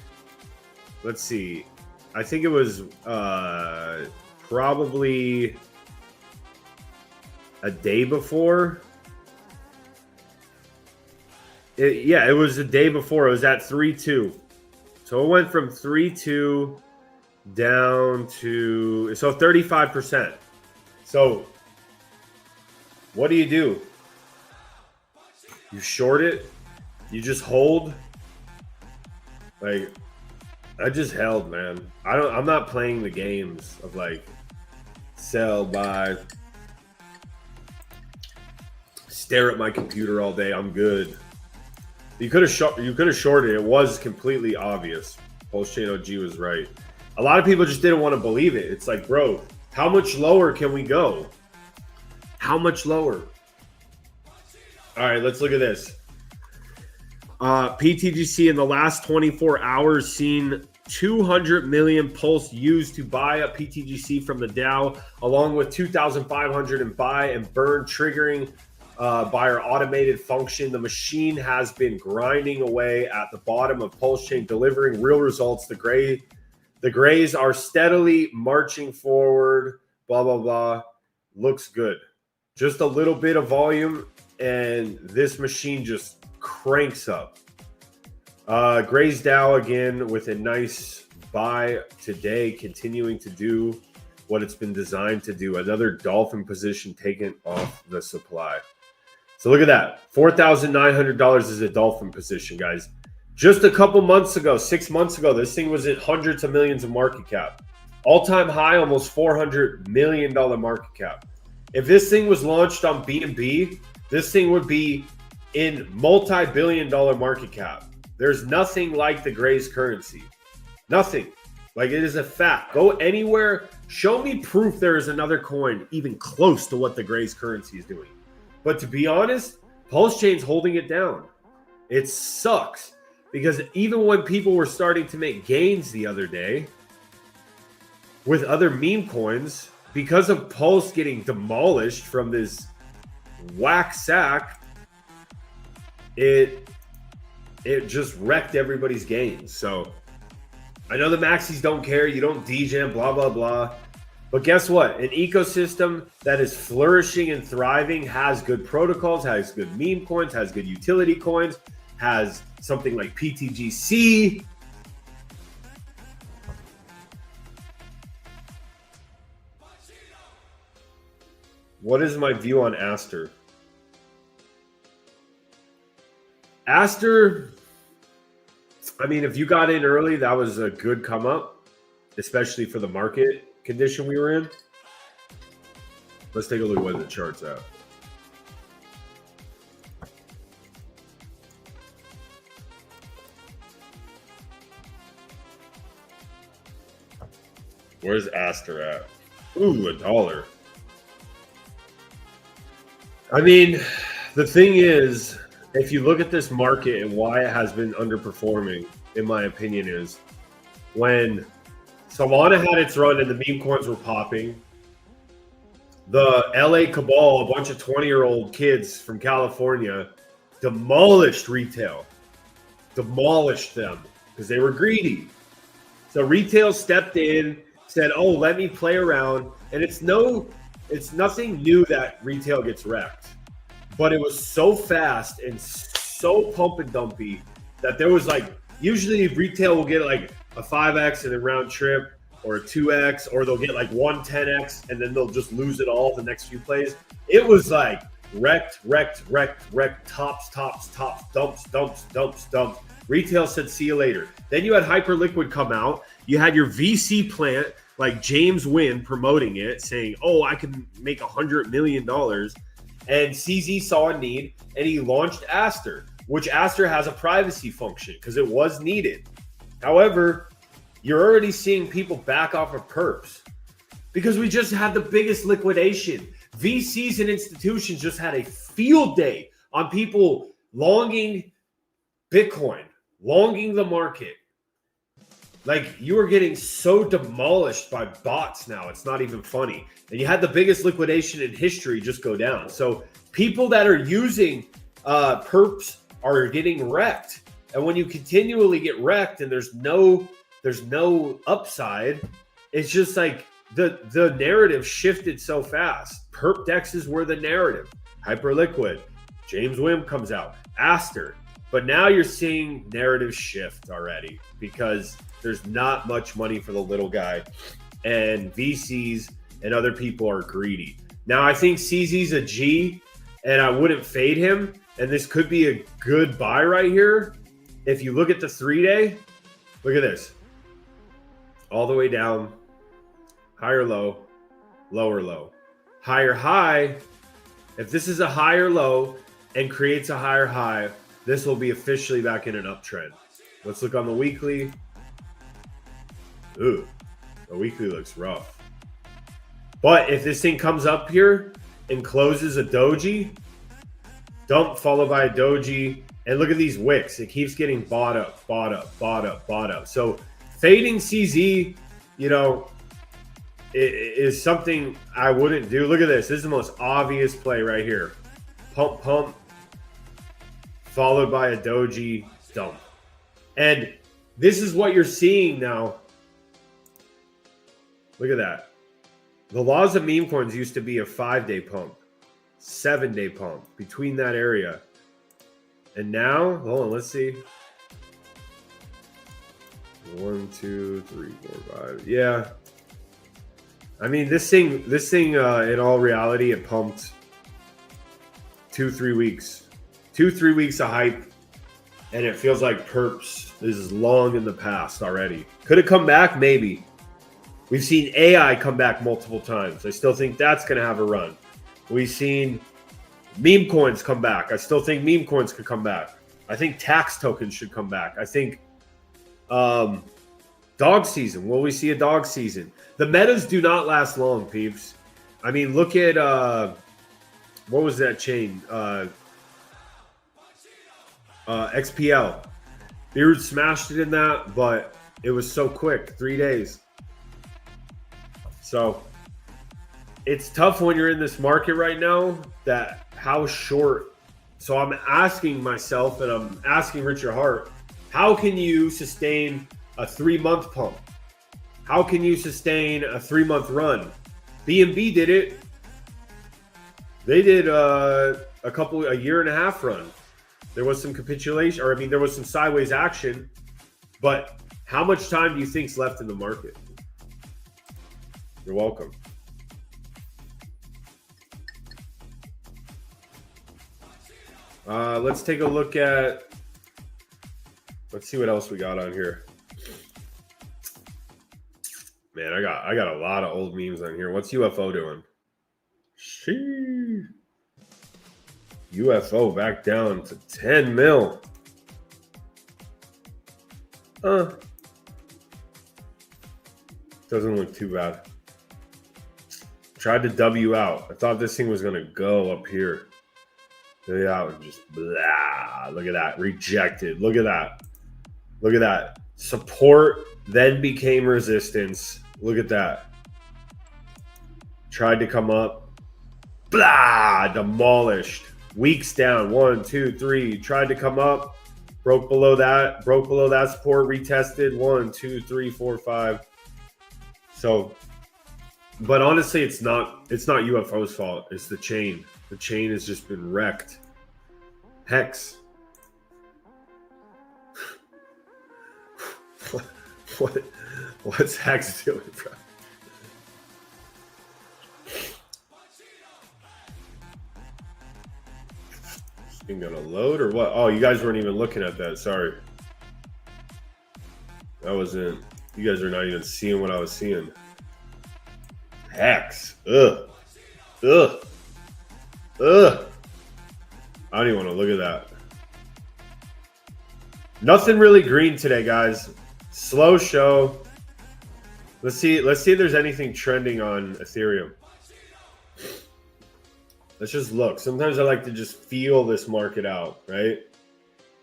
Let's see. I think it was probably a day before. It was a day before. It was at 3.2. So it went from 3.2 down to 35%. So what do? You short it? You just hold? Like, I just held, man. I'm not playing the games of like sell, buy, stare at my computer all day. I'm good. You could have shorted. It was completely obvious. Pulse Chain OG was right. A lot of people just didn't want to believe it. It's like, bro, how much lower can we go? How much lower? All right, let's look at this. PTGC in the last 24 hours seen 200 million pulse used to buy up PTGC from the DAO, along with 2,500 in buy and burn, triggering by our automated function. The machine has been grinding away at the bottom of Pulse Chain, delivering real results. The grays are steadily marching forward. Blah, blah, blah. Looks good. Just a little bit of volume, and this machine just cranks up. Gray's DAO again with a nice buy today, continuing to do what it's been designed to do. Another dolphin position taken off the supply. So look at that. $4,900 is a dolphin position, guys. Just a couple months ago, 6 months ago, this thing was at hundreds of millions of market cap. All-time high, almost $400 million market cap. If this thing was launched on BNB, this thing would be in multi-billion-dollar market cap. There's nothing like the Gray's currency. Nothing. Like, it is a fact. Go anywhere. Show me proof there is another coin even close to what the Gray's currency is doing. But to be honest, Pulse Chain's holding it down. It sucks. Because even when people were starting to make gains the other day with other meme coins, because of Pulse getting demolished from this whack sack, it just wrecked everybody's gains. So I know the maxis don't care. You don't degen, blah, blah, blah. But guess what? An ecosystem that is flourishing and thriving has good protocols, has good meme coins, has good utility coins, has something like PTGC. What is my view on Aster? Aster, I mean, if you got in early, that was a good come up, especially for the market condition we were in. Let's take a look at what the chart's at. Where's Aster at? Ooh, $1. I mean, the thing is, if you look at this market and why it has been underperforming, in my opinion, is when Solana had its run and the meme coins were popping, the LA cabal, a bunch of 20-year-old kids from California, demolished retail. Demolished them because they were greedy. So retail stepped in, said, oh, let me play around. And it's nothing new that retail gets wrecked. But it was so fast and so pump and dumpy that there was like, usually retail will get like a 5x and then round trip, or a 2x, or they'll get like 110x and then they'll just lose it all the next few plays. It was like wrecked, tops, dumps. Retail said, see you later. Then you had Hyperliquid come out. You had your VC plant like James Wynn promoting it, saying, oh, I can make $100 million. And CZ saw a need and he launched Aster, which Aster has a privacy function because it was needed. However, you're already seeing people back off of perps because we just had the biggest liquidation. VCs and institutions just had a field day on people longing Bitcoin, longing the market. Like, you are getting so demolished by bots now, it's not even funny. And you had the biggest liquidation in history just go down. So people that are using perps are getting wrecked. And when you continually get wrecked and there's no upside, it's just like the narrative shifted so fast. Perp dexes were the narrative. Hyperliquid, James Wynn comes out, Aster. But now you're seeing narrative shift already because there's not much money for the little guy, and VCs and other people are greedy. Now, I think CZ's a G, and I wouldn't fade him, and this could be a good buy right here. If you look at the 3-day, look at this. All the way down, higher low, lower low, higher high. If this is a higher low and creates a higher high, this will be officially back in an uptrend. Let's look on the weekly. Ooh, The weekly looks rough. But if this thing comes up here and closes a doji, dump followed by a doji, and look at these wicks. It keeps getting bought up, bought up, bought up, bought up. So fading CZ, you know, is something I wouldn't do. Look at this. This is the most obvious play right here. Pump, pump, followed by a doji dump. And this is what you're seeing now. Look at that. The laws of meme coins used to be a 5-day pump, 7-day pump between that area. And now, hold on, let's see. 1, 2, 3, 4, 5. Yeah. I mean, this thing, in all reality, it pumped 2-3 weeks. 2-3 weeks of hype. And it feels like perps is long in the past already. Could it come back? Maybe. We've seen AI come back multiple times. I still think that's going to have a run. We've seen meme coins come back. I still think meme coins could come back. I think tax tokens should come back. I think dog season. Will we see a dog season? The metas do not last long, peeps. I mean, look at what was that chain? XPL. Beard smashed it in that, but it was so quick. 3 days. So it's tough when you're in this market right now that how short. So I'm asking myself and I'm asking Richard Hart, how can you sustain a 3-month pump? How can you sustain a 3-month run? BNB did it. They did a 1.5-year run. There was some capitulation, or I mean, there was some sideways action, but how much time do you think's left in the market? You're welcome. Let's take a look at, let's see what else we got on here. Man, I got a lot of old memes on here. What's UFO doing? Sheesh. UFO back down to 10 mil. Doesn't look too bad. Tried to W out. I thought this thing was going to go up here. W out and just blah. Look at that. Rejected. Look at that. Look at that. Support then became resistance. Look at that. Tried to come up. Blah. Demolished. Weeks down. 1, 2, 3. Tried to come up. Broke below that. Broke below that support. Retested. 1, 2, 3, 4, 5. So, but honestly, it's not UFO's fault. It's the chain. The chain has just been wrecked. Hex. What's Hex doing, bro? This thing gonna load or what? Oh, you guys weren't even looking at that. Sorry. That wasn't. You guys are not even seeing what I was seeing. Hex. Ugh. Ugh. Ugh. I don't even want to look at that. Nothing really green today, guys. Slow show. Let's see if there's anything trending on Ethereum. Let's just look. Sometimes I like to just feel this market out, right?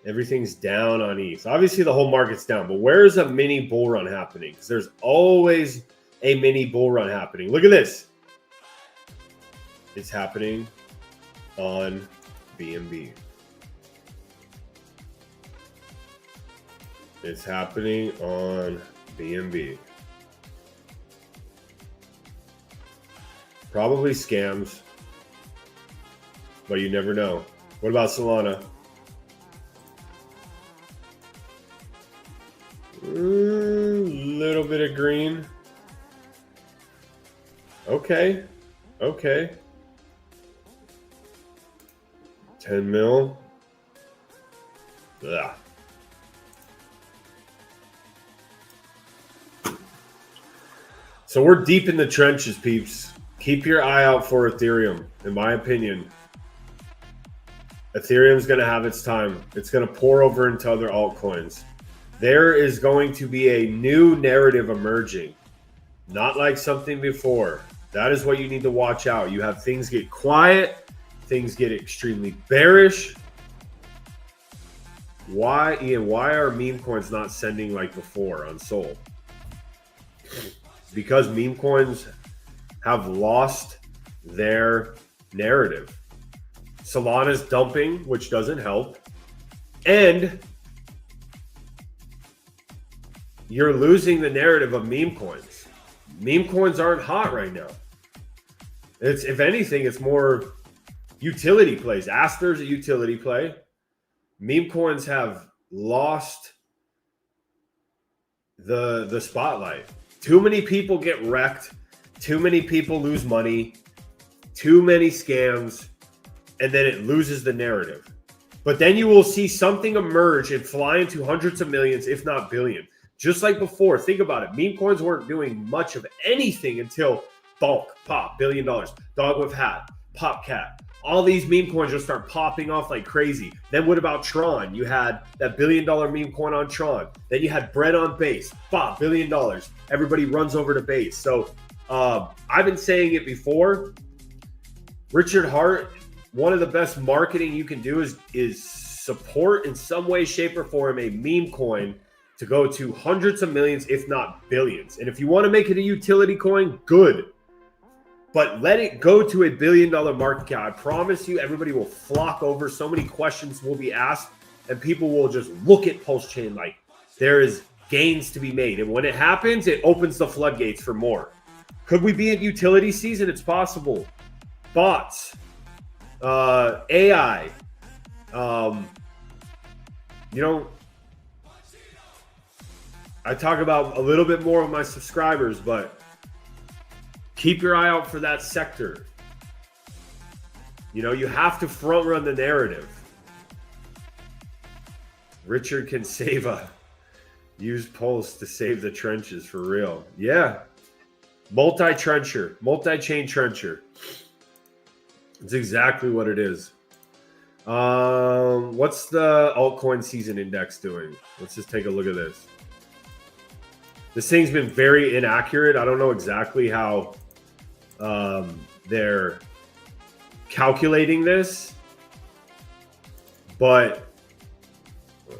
Everything's down on ETH. Obviously, the whole market's down, but where is a mini bull run happening? Because there's always a mini bull run happening. Look at this. It's happening on BNB. It's happening on BNB. Probably scams, but you never know. What about Solana? Little bit of green. Okay. Okay. 10 mil. Ugh. So we're deep in the trenches, peeps. Keep your eye out for Ethereum. In my opinion, Ethereum's going to have its time. It's going to pour over into other altcoins. There is going to be a new narrative emerging. Not like something before. That is what you need to watch out. You have things get quiet, things get extremely bearish. Why, Ian, why are meme coins not sending like before on Sol? Because meme coins have lost their narrative. Solana's dumping, which doesn't help. And you're losing the narrative of meme coins. Meme coins aren't hot right now. It's, if anything, it's more utility plays. Aster's a utility play. Meme coins have lost the spotlight. Too many people get wrecked. Too many people lose money. Too many scams. And then it loses the narrative. But then you will see something emerge and fly into hundreds of millions, if not billion. Just like before, think about it. Meme coins weren't doing much of anything until Bonk, pop, $1 billion. Dog with hat, pop cat. All these meme coins just start popping off like crazy. Then what about Tron? You had that $1 billion meme coin on Tron. Then you had bread on base, $1 billion. Everybody runs over to base. So I've been saying it before. Richard Hart, one of the best marketing you can do is support in some way, shape, or form a meme coin to go to hundreds of millions, if not billions. And if you want to make it a utility coin, good. But let it go to $1 billion market cap. I promise you, everybody will flock over. So many questions will be asked, and people will just look at Pulse Chain like there is gains to be made. And when it happens, it opens the floodgates for more. Could we be in utility season? It's possible. Bots, AI, you know, I talk about a little bit more with my subscribers, but keep your eye out for that sector. You know, you have to front run the narrative. Richard can use Pulse to save the trenches for real. Yeah. Multi-trencher, multi-chain trencher. It's exactly what it is. What's the altcoin season index doing? Let's just take a look at this. This thing's been very inaccurate. I don't know exactly how they're calculating this, but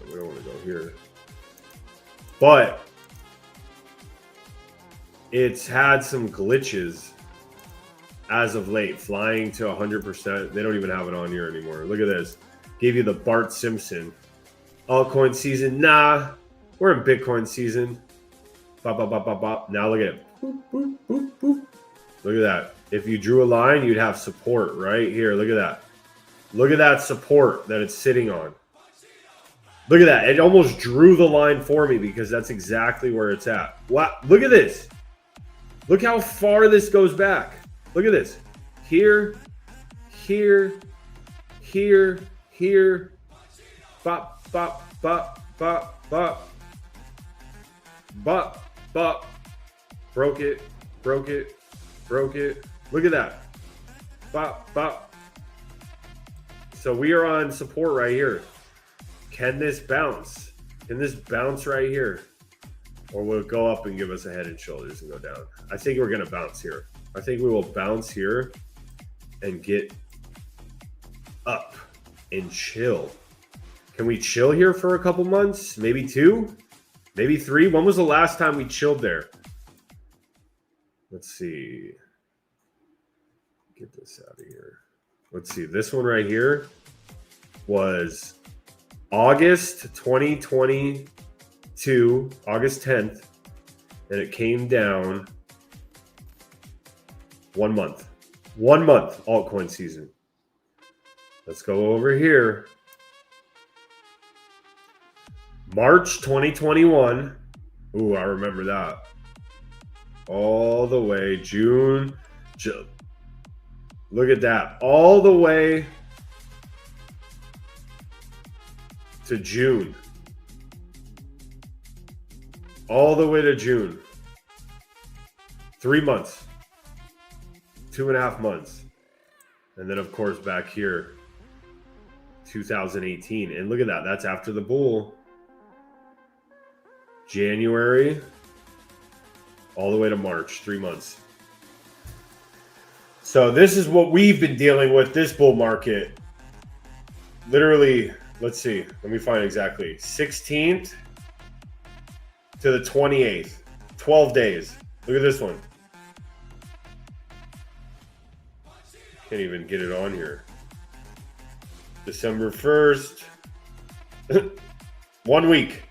we don't want to go here. But it's had some glitches as of late, flying to 100%. They don't even have it on here anymore. Look at this. Gave you the Bart Simpson. Altcoin season. Nah, we're in Bitcoin season. Bop, bop, bop, bop, bop. Now look at it. Boop, boop, boop, boop. Look at that. If you drew a line, you'd have support right here. Look at that. Look at that support that it's sitting on. Look at that. It almost drew the line for me because that's exactly where it's at. Wow. Look at this. Look how far this goes back. Look at this. Here, here, here, here. Bop, bop, bop, bop, bop. Bop, bop. Broke it, broke it, broke it. Look at that. Bop, bop. So we are on support right here. Can this bounce? Can this bounce right here? Or will it go up and give us a head and shoulders and go down? I think we're going to bounce here. I think we will bounce here and get up and chill. Can we chill here for a couple months? Maybe 2? Maybe 3? When was the last time we chilled there? Let's see. Get this out of here. Let's see. This one right here was August 2022, August 10th, and it came down 1 month. 1 month altcoin season. Let's go over here. March 2021. Ooh, I remember that. All the way June. Look at that. All the way to June. All the way to June. 3 months. 2.5 months. And then, of course, back here, 2018. And look at that. That's after the bull. January. all the way to March, 3 months. So this is what we've been dealing with this bull market. Literally, let's see. Let me find exactly. 16th to the 28th. 12 days. Look at this one. Can't even get it on here. December 1st. 1 week.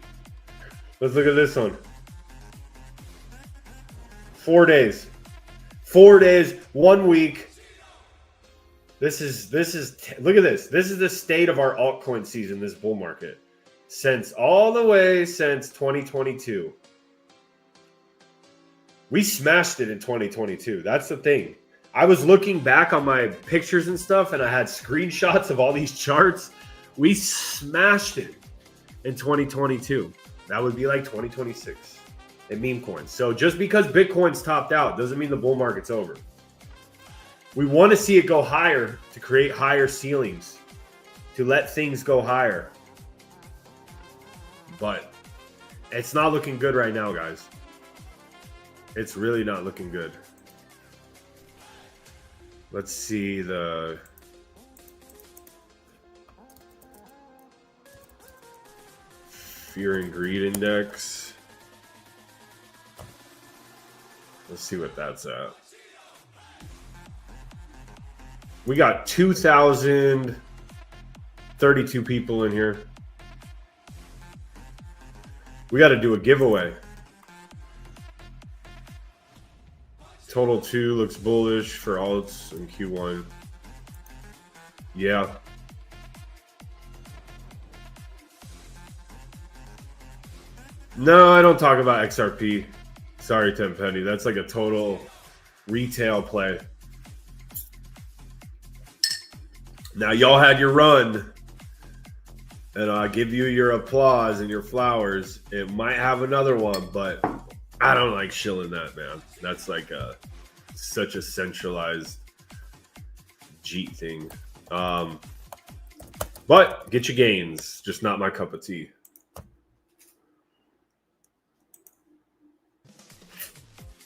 Let's look at this one. 4 days. 4 days, 1 week. This is look at this. This is the state of our altcoin season, this bull market. All the way since 2022. We smashed it in 2022. That's the thing. I was looking back on my pictures and stuff, and I had screenshots of all these charts. We smashed it in 2022. That would be like 2026 in meme coins. So just because Bitcoin's topped out doesn't mean the bull market's over. We want to see it go higher to create higher ceilings, to let things go higher. But it's not looking good right now, guys. It's really not looking good. Let's see the Fear and Greed Index. Let's see what that's at. We got 2,032 people in here. We got to do a giveaway. Total 2 looks bullish for alts in Q1. Yeah. No, I don't talk about XRP. Sorry, Tenpenny. That's like a total retail play. Now, y'all had your run, and I give you your applause and your flowers. It might have another one, but I don't like shilling that, man. That's like such a centralized Jeet thing. But get your gains, just not my cup of tea.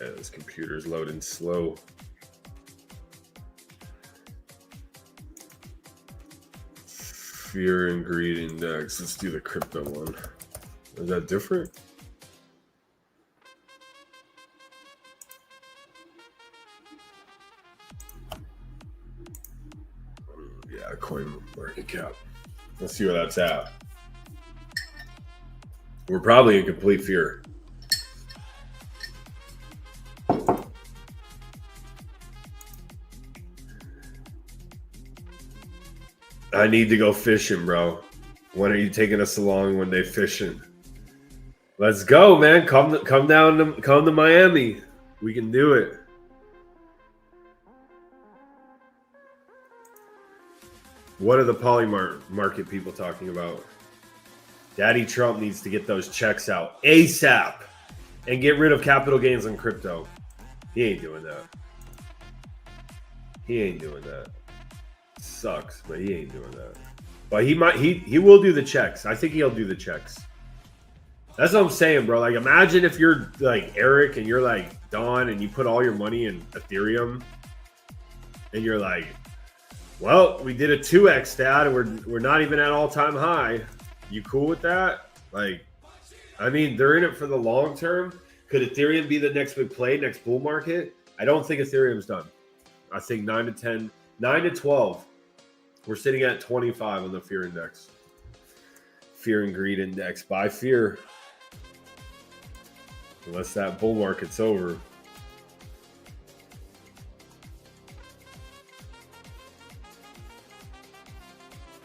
Yeah, this computer's loading slow. Fear and Greed Index. Let's do the crypto one. Is that different? Yeah, coin market cap. Let's see where that's at. We're probably in complete fear. I need to go fishing, bro. When are you taking us along when they fishing? Let's go, man. Come to Miami. We can do it. What are the market people talking about? Daddy Trump needs to get those checks out ASAP and get rid of capital gains on crypto. He ain't doing that. He ain't doing that. Sucks, but he ain't doing that. But he will do the checks. I think he'll do the checks. That's what I'm saying, bro. Like, imagine if you're like Eric and you're like Don and you put all your money in Ethereum and you're like, well, we did a 2x stat and we're not even at all-time high. You cool with that? Like, I mean, they're in it for the long term. Could Ethereum be the next big play, next bull market? I don't think Ethereum's done. I think 9 to 10, 9 to 12. We're sitting at 25 on the fear index. Fear and Greed Index. Buy fear. Unless that bull market's over.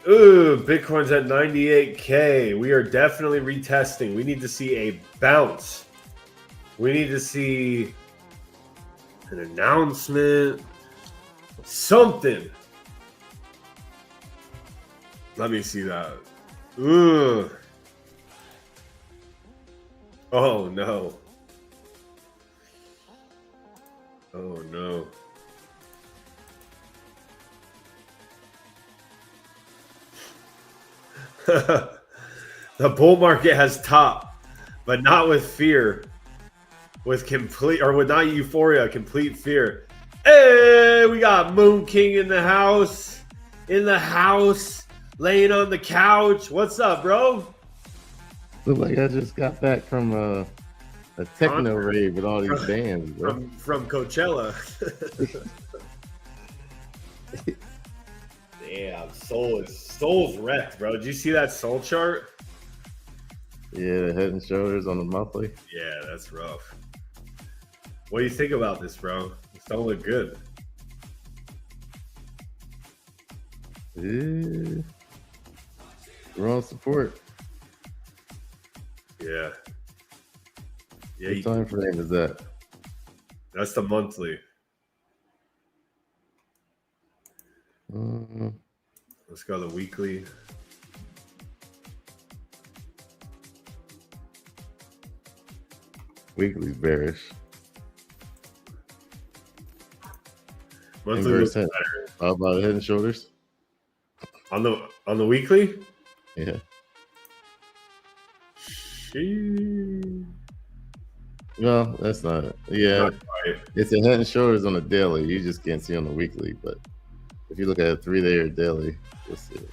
Ooh, Bitcoin's at 98K. We are definitely retesting. We need to see a bounce. We need to see an announcement. Something. Let me see that. Ooh. Oh, no. Oh, no. The bull market has topped, but not with fear. with complete, or with not euphoria, complete fear. Hey, we got Moon King in the house. Laying on the couch. What's up, bro? Look like I just got back from a techno rave with all these bands, bro. From Coachella. Damn, Soul's wrecked, bro. Did you see that Soul chart? Yeah, the Head and Shoulders on the monthly. Yeah, that's rough. What do you think about this, bro? This don't look good. Yeah. Wrong support. Yeah. Yeah. What time frame is that? That's the monthly. Let's go the weekly. Weekly's bearish. Monthly looks better. How about Head and Shoulders? On the weekly? Yeah. Well, that's not it. Yeah. Not quite. It's a Head and Shoulders on the daily. You just can't see on the weekly, but if you look at a 3-day or daily, you'll see it.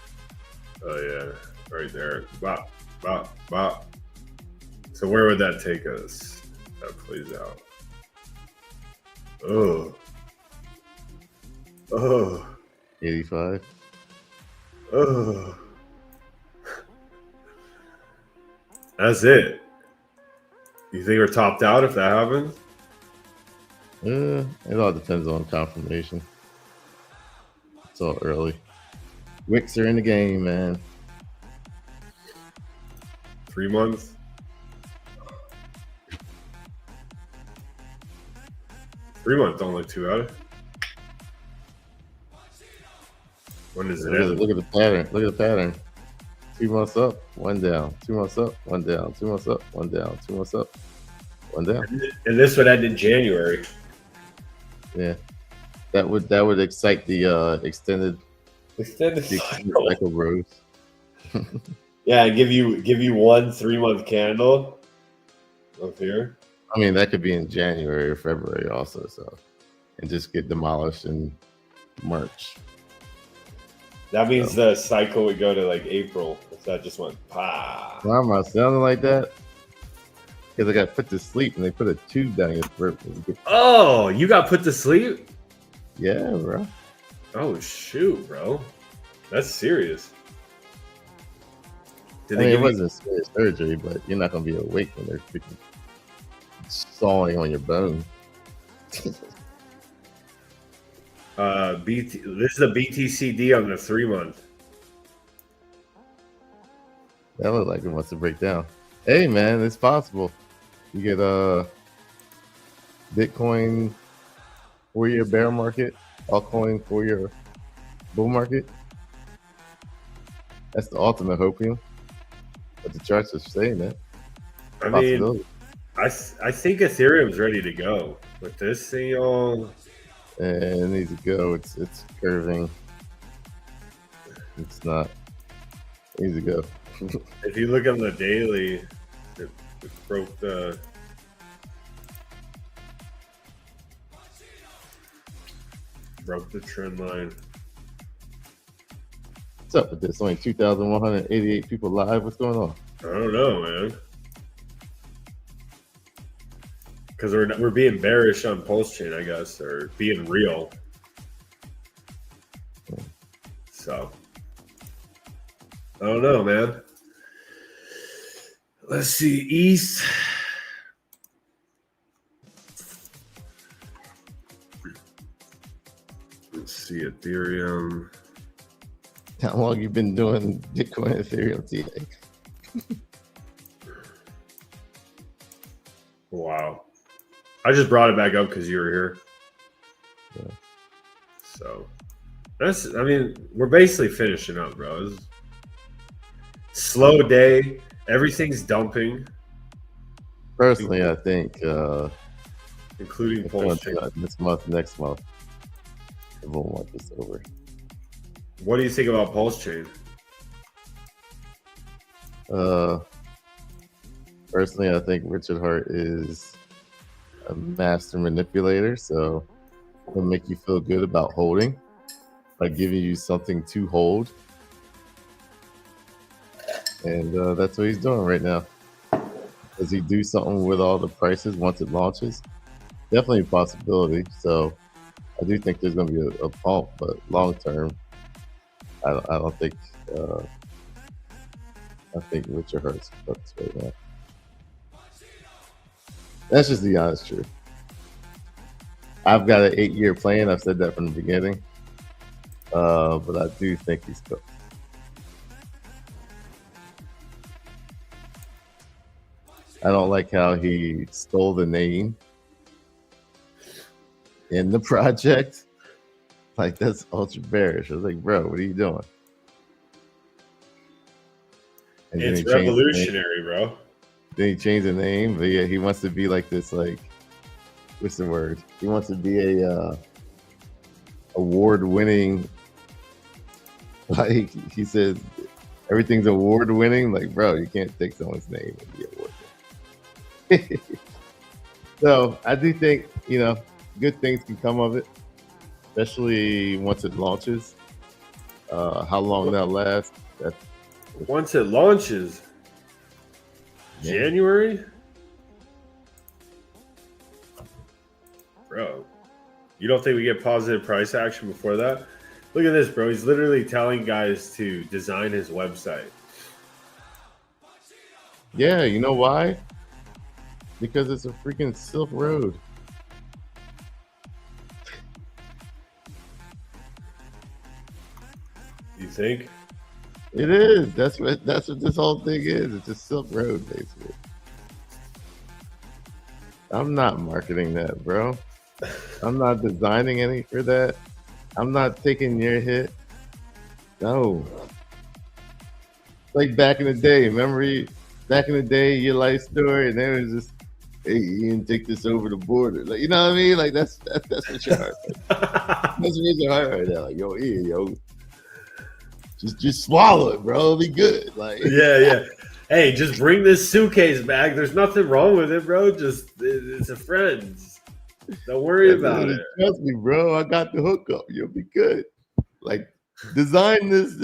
Oh yeah, right there. Bop, bop, bop. So where would that take us? That plays out. Oh. 85. Oh. That's it. You think we're topped out if that happens? It all depends on confirmation. It's all early. Wicks are in the game, man. 3 months? Three months don't look too bad. When does it end? Look at the pattern. Look at the pattern. 2 months up, one down. 2 months up, one down. 2 months up, one down. 2 months up, one down. And this would end in January. Yeah, that would excite the extended cycle rose. Yeah, give you 1 3 month candle up here. I mean, that could be in January or February also, so, and just get demolished in March. That means the cycle would go to like April. If that just went pa. Why am I sounding like that? Because I got put to sleep and they put a tube down your throat. Oh, you got put to sleep? Yeah, bro. Oh shoot, bro. That's serious. I mean, it wasn't serious surgery, but you're not gonna be awake when they're freaking sawing on your bone. This is a BTCD on the 3 month. That looked like it wants to break down. Hey, man, it's possible. You get a Bitcoin 4-year bear market, altcoin 4-year bull market. That's the ultimate hopium. But the charts are saying that. I mean, I think Ethereum's ready to go with this thing all. And it needs to go. It's curving. It's not. It needs to go. If you look on the daily, it broke the trend line. What's up with this? Only 2,188 people live. What's going on? I don't know, man. Because we're being bearish on Pulse Chain, I guess, or being real. So I don't know, man. Let's see, East. Let's see, Ethereum. How long you been doing Bitcoin Ethereum TA? Wow. I just brought it back up because you were here. Yeah. So I mean, we're basically finishing up, bro. It's slow day. Everything's dumping. Personally, I think including Pulse Chain. This month, next month, everyone wants this over. What do you think about Pulse Chain? Personally, I think Richard Hart is a master manipulator, so he'll make you feel good about holding by giving you something to hold. And that's what he's doing right now. Does he do something with all the prices once it launches? Definitely a possibility. So I do think there's going to be a pump, but long term, I don't think. I think Richard Hurts bucks right now. That's just the honest truth. I've got an 8-year plan. I've said that from the beginning, but I do think he's cooked. I don't like how he stole the name in the project. Like, that's ultra bearish. I was like, bro, what are you doing? And It's revolutionary, bro. Then he changed the name, but yeah, he wants to be like this, like, what's the word? He wants to be a award-winning, like, he says everything's award-winning. Like, bro, you can't take someone's name and be award-winning. So I do think, good things can come of it, especially once it launches. How long that lasts? Once it launches, January? Bro, you don't think we get positive price action before that? Look at this, bro. He's literally telling guys to design his website. Yeah, you know why? Because it's a freaking Silk Road. You think? It is. That's what this whole thing is. It's a Silk Road, basically. I'm not marketing that, bro. I'm not designing any for that. I'm not taking your hit. No. Like back in the day, remember back in the day, your life story, and there was just, hey, you can take this over the border. Like, you know what I mean? Like that's what your heart. That's what your heart right now. Like, yo. Just swallow it, bro. It'll be good. Like, yeah. Hey, just bring this suitcase back. There's nothing wrong with it, bro. Just it's a friend. Don't worry about it. Trust me, bro. I got the hookup. You'll be good. Like, design this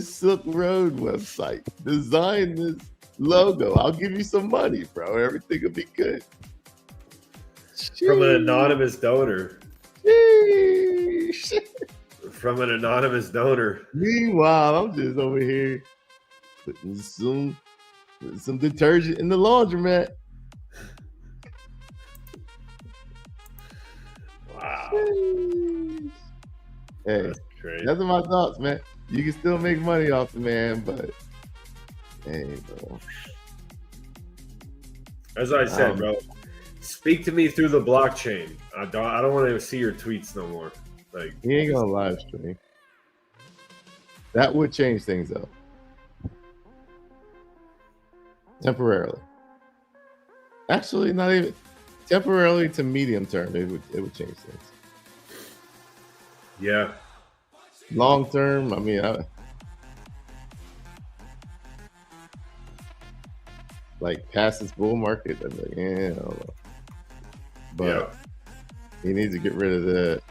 Silk Road website. Design this logo. I'll give you some money, bro. Everything will be good. From an anonymous donor. Sheesh. From an anonymous donor. Meanwhile, I'm just over here putting some detergent in the laundromat. Wow. Hey, that's my thoughts, man. You can still make money off the man, but hey, bro. As I said, bro, speak to me through the blockchain. I don't want to see your tweets no more. Like, he ain't gonna live stream. That would change things though. Temporarily. Actually, not even temporarily to medium term, it would change things. Yeah. Long term, I mean, like past this bull market, I'm like, I don't know. But he needs to get rid of that.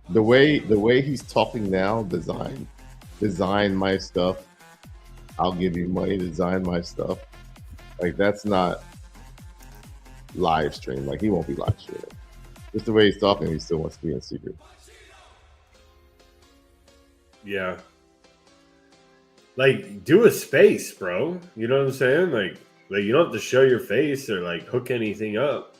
The way he's talking now, design my stuff. I'll give you money to design my stuff. Like, that's not live stream. Like, he won't be live streaming. Just the way he's talking, he still wants to be in secret. Yeah. Like, do a space, bro. You know what I'm saying? Like you don't have to show your face or like hook anything up.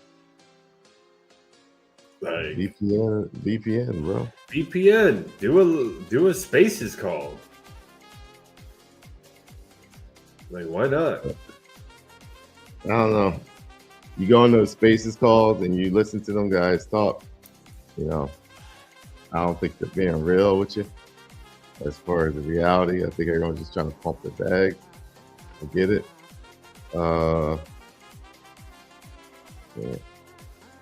Like VPN, bro. VPN. Do a spaces call. Like, why not? I don't know. You go on those spaces calls and you listen to them guys talk. I don't think they're being real with you. As far as the reality, I think everyone's just trying to pump the bag. I get it. Yeah.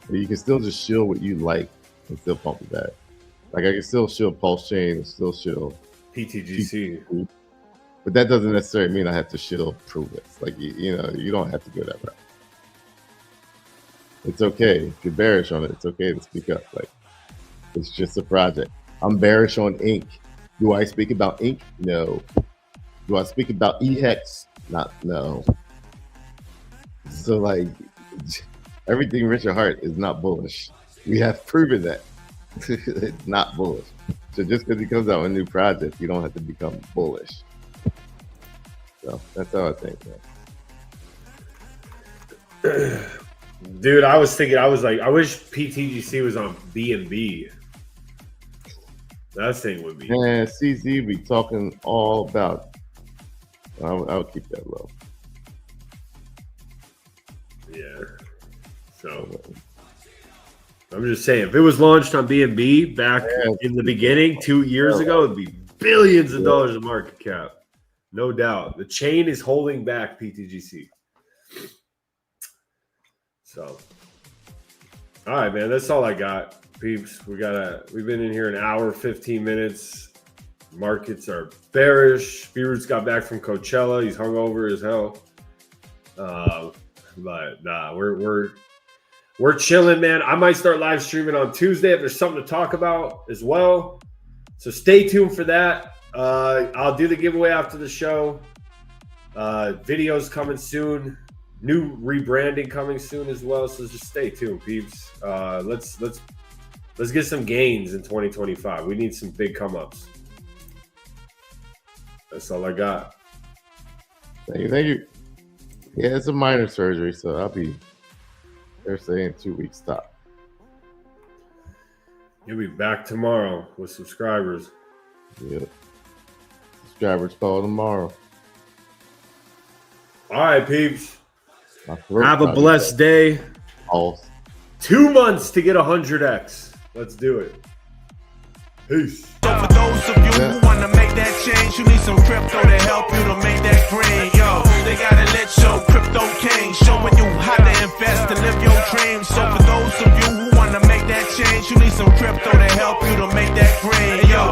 But you can still just shill what you like and still pump the bag. Like, I can still shill Pulse Chain and still shill PTGC. But that doesn't necessarily mean I have to shill Prove It. Like, you don't have to go that route. It's okay. If you're bearish on it, it's okay to speak up. Like, it's just a project. I'm bearish on ink. Do I speak about ink? No. Do I speak about EHEX? No. So like, everything Richard Hart is not bullish. We have proven that. It's not bullish. So just because he comes out with a new project, you don't have to become bullish. So that's how I think, man. Dude, I was thinking, I was like, I wish PTGC was on BNB. That thing would be. Man, CZ be talking all about. I'll keep that low. Yeah. So I'm just saying, if it was launched on BNB back in the beginning 2 years ago, it'd be billions of dollars of market cap. No doubt. The chain is holding back PTGC. So, all right, man. That's all I got, peeps. We've been in here an hour, 15 minutes. Markets are bearish. Beerus got back from Coachella. He's hungover as hell. But nah, we're chilling, man. I might start live streaming on Tuesday if there's something to talk about as well. So stay tuned for that. I'll do the giveaway after the show. Videos coming soon. New rebranding coming soon as well. So just stay tuned, peeps. Let's get some gains in 2025. We need some big come ups. That's all I got. Thank you. Yeah, it's a minor surgery, so they're saying 2 weeks stop. You'll be back tomorrow with subscribers. Yep. Subscribers call tomorrow. All right, peeps. Have a blessed day. All 2 months to get 100x. Let's do it. Peace. So for those of you who want to make that change, you need some crypto to help you to make that green. Yo, they gotta let your CryptoKing showing you how to invest and live your dreams. So for those of you who want to make that change, you need some crypto to help you to make that green. Yo,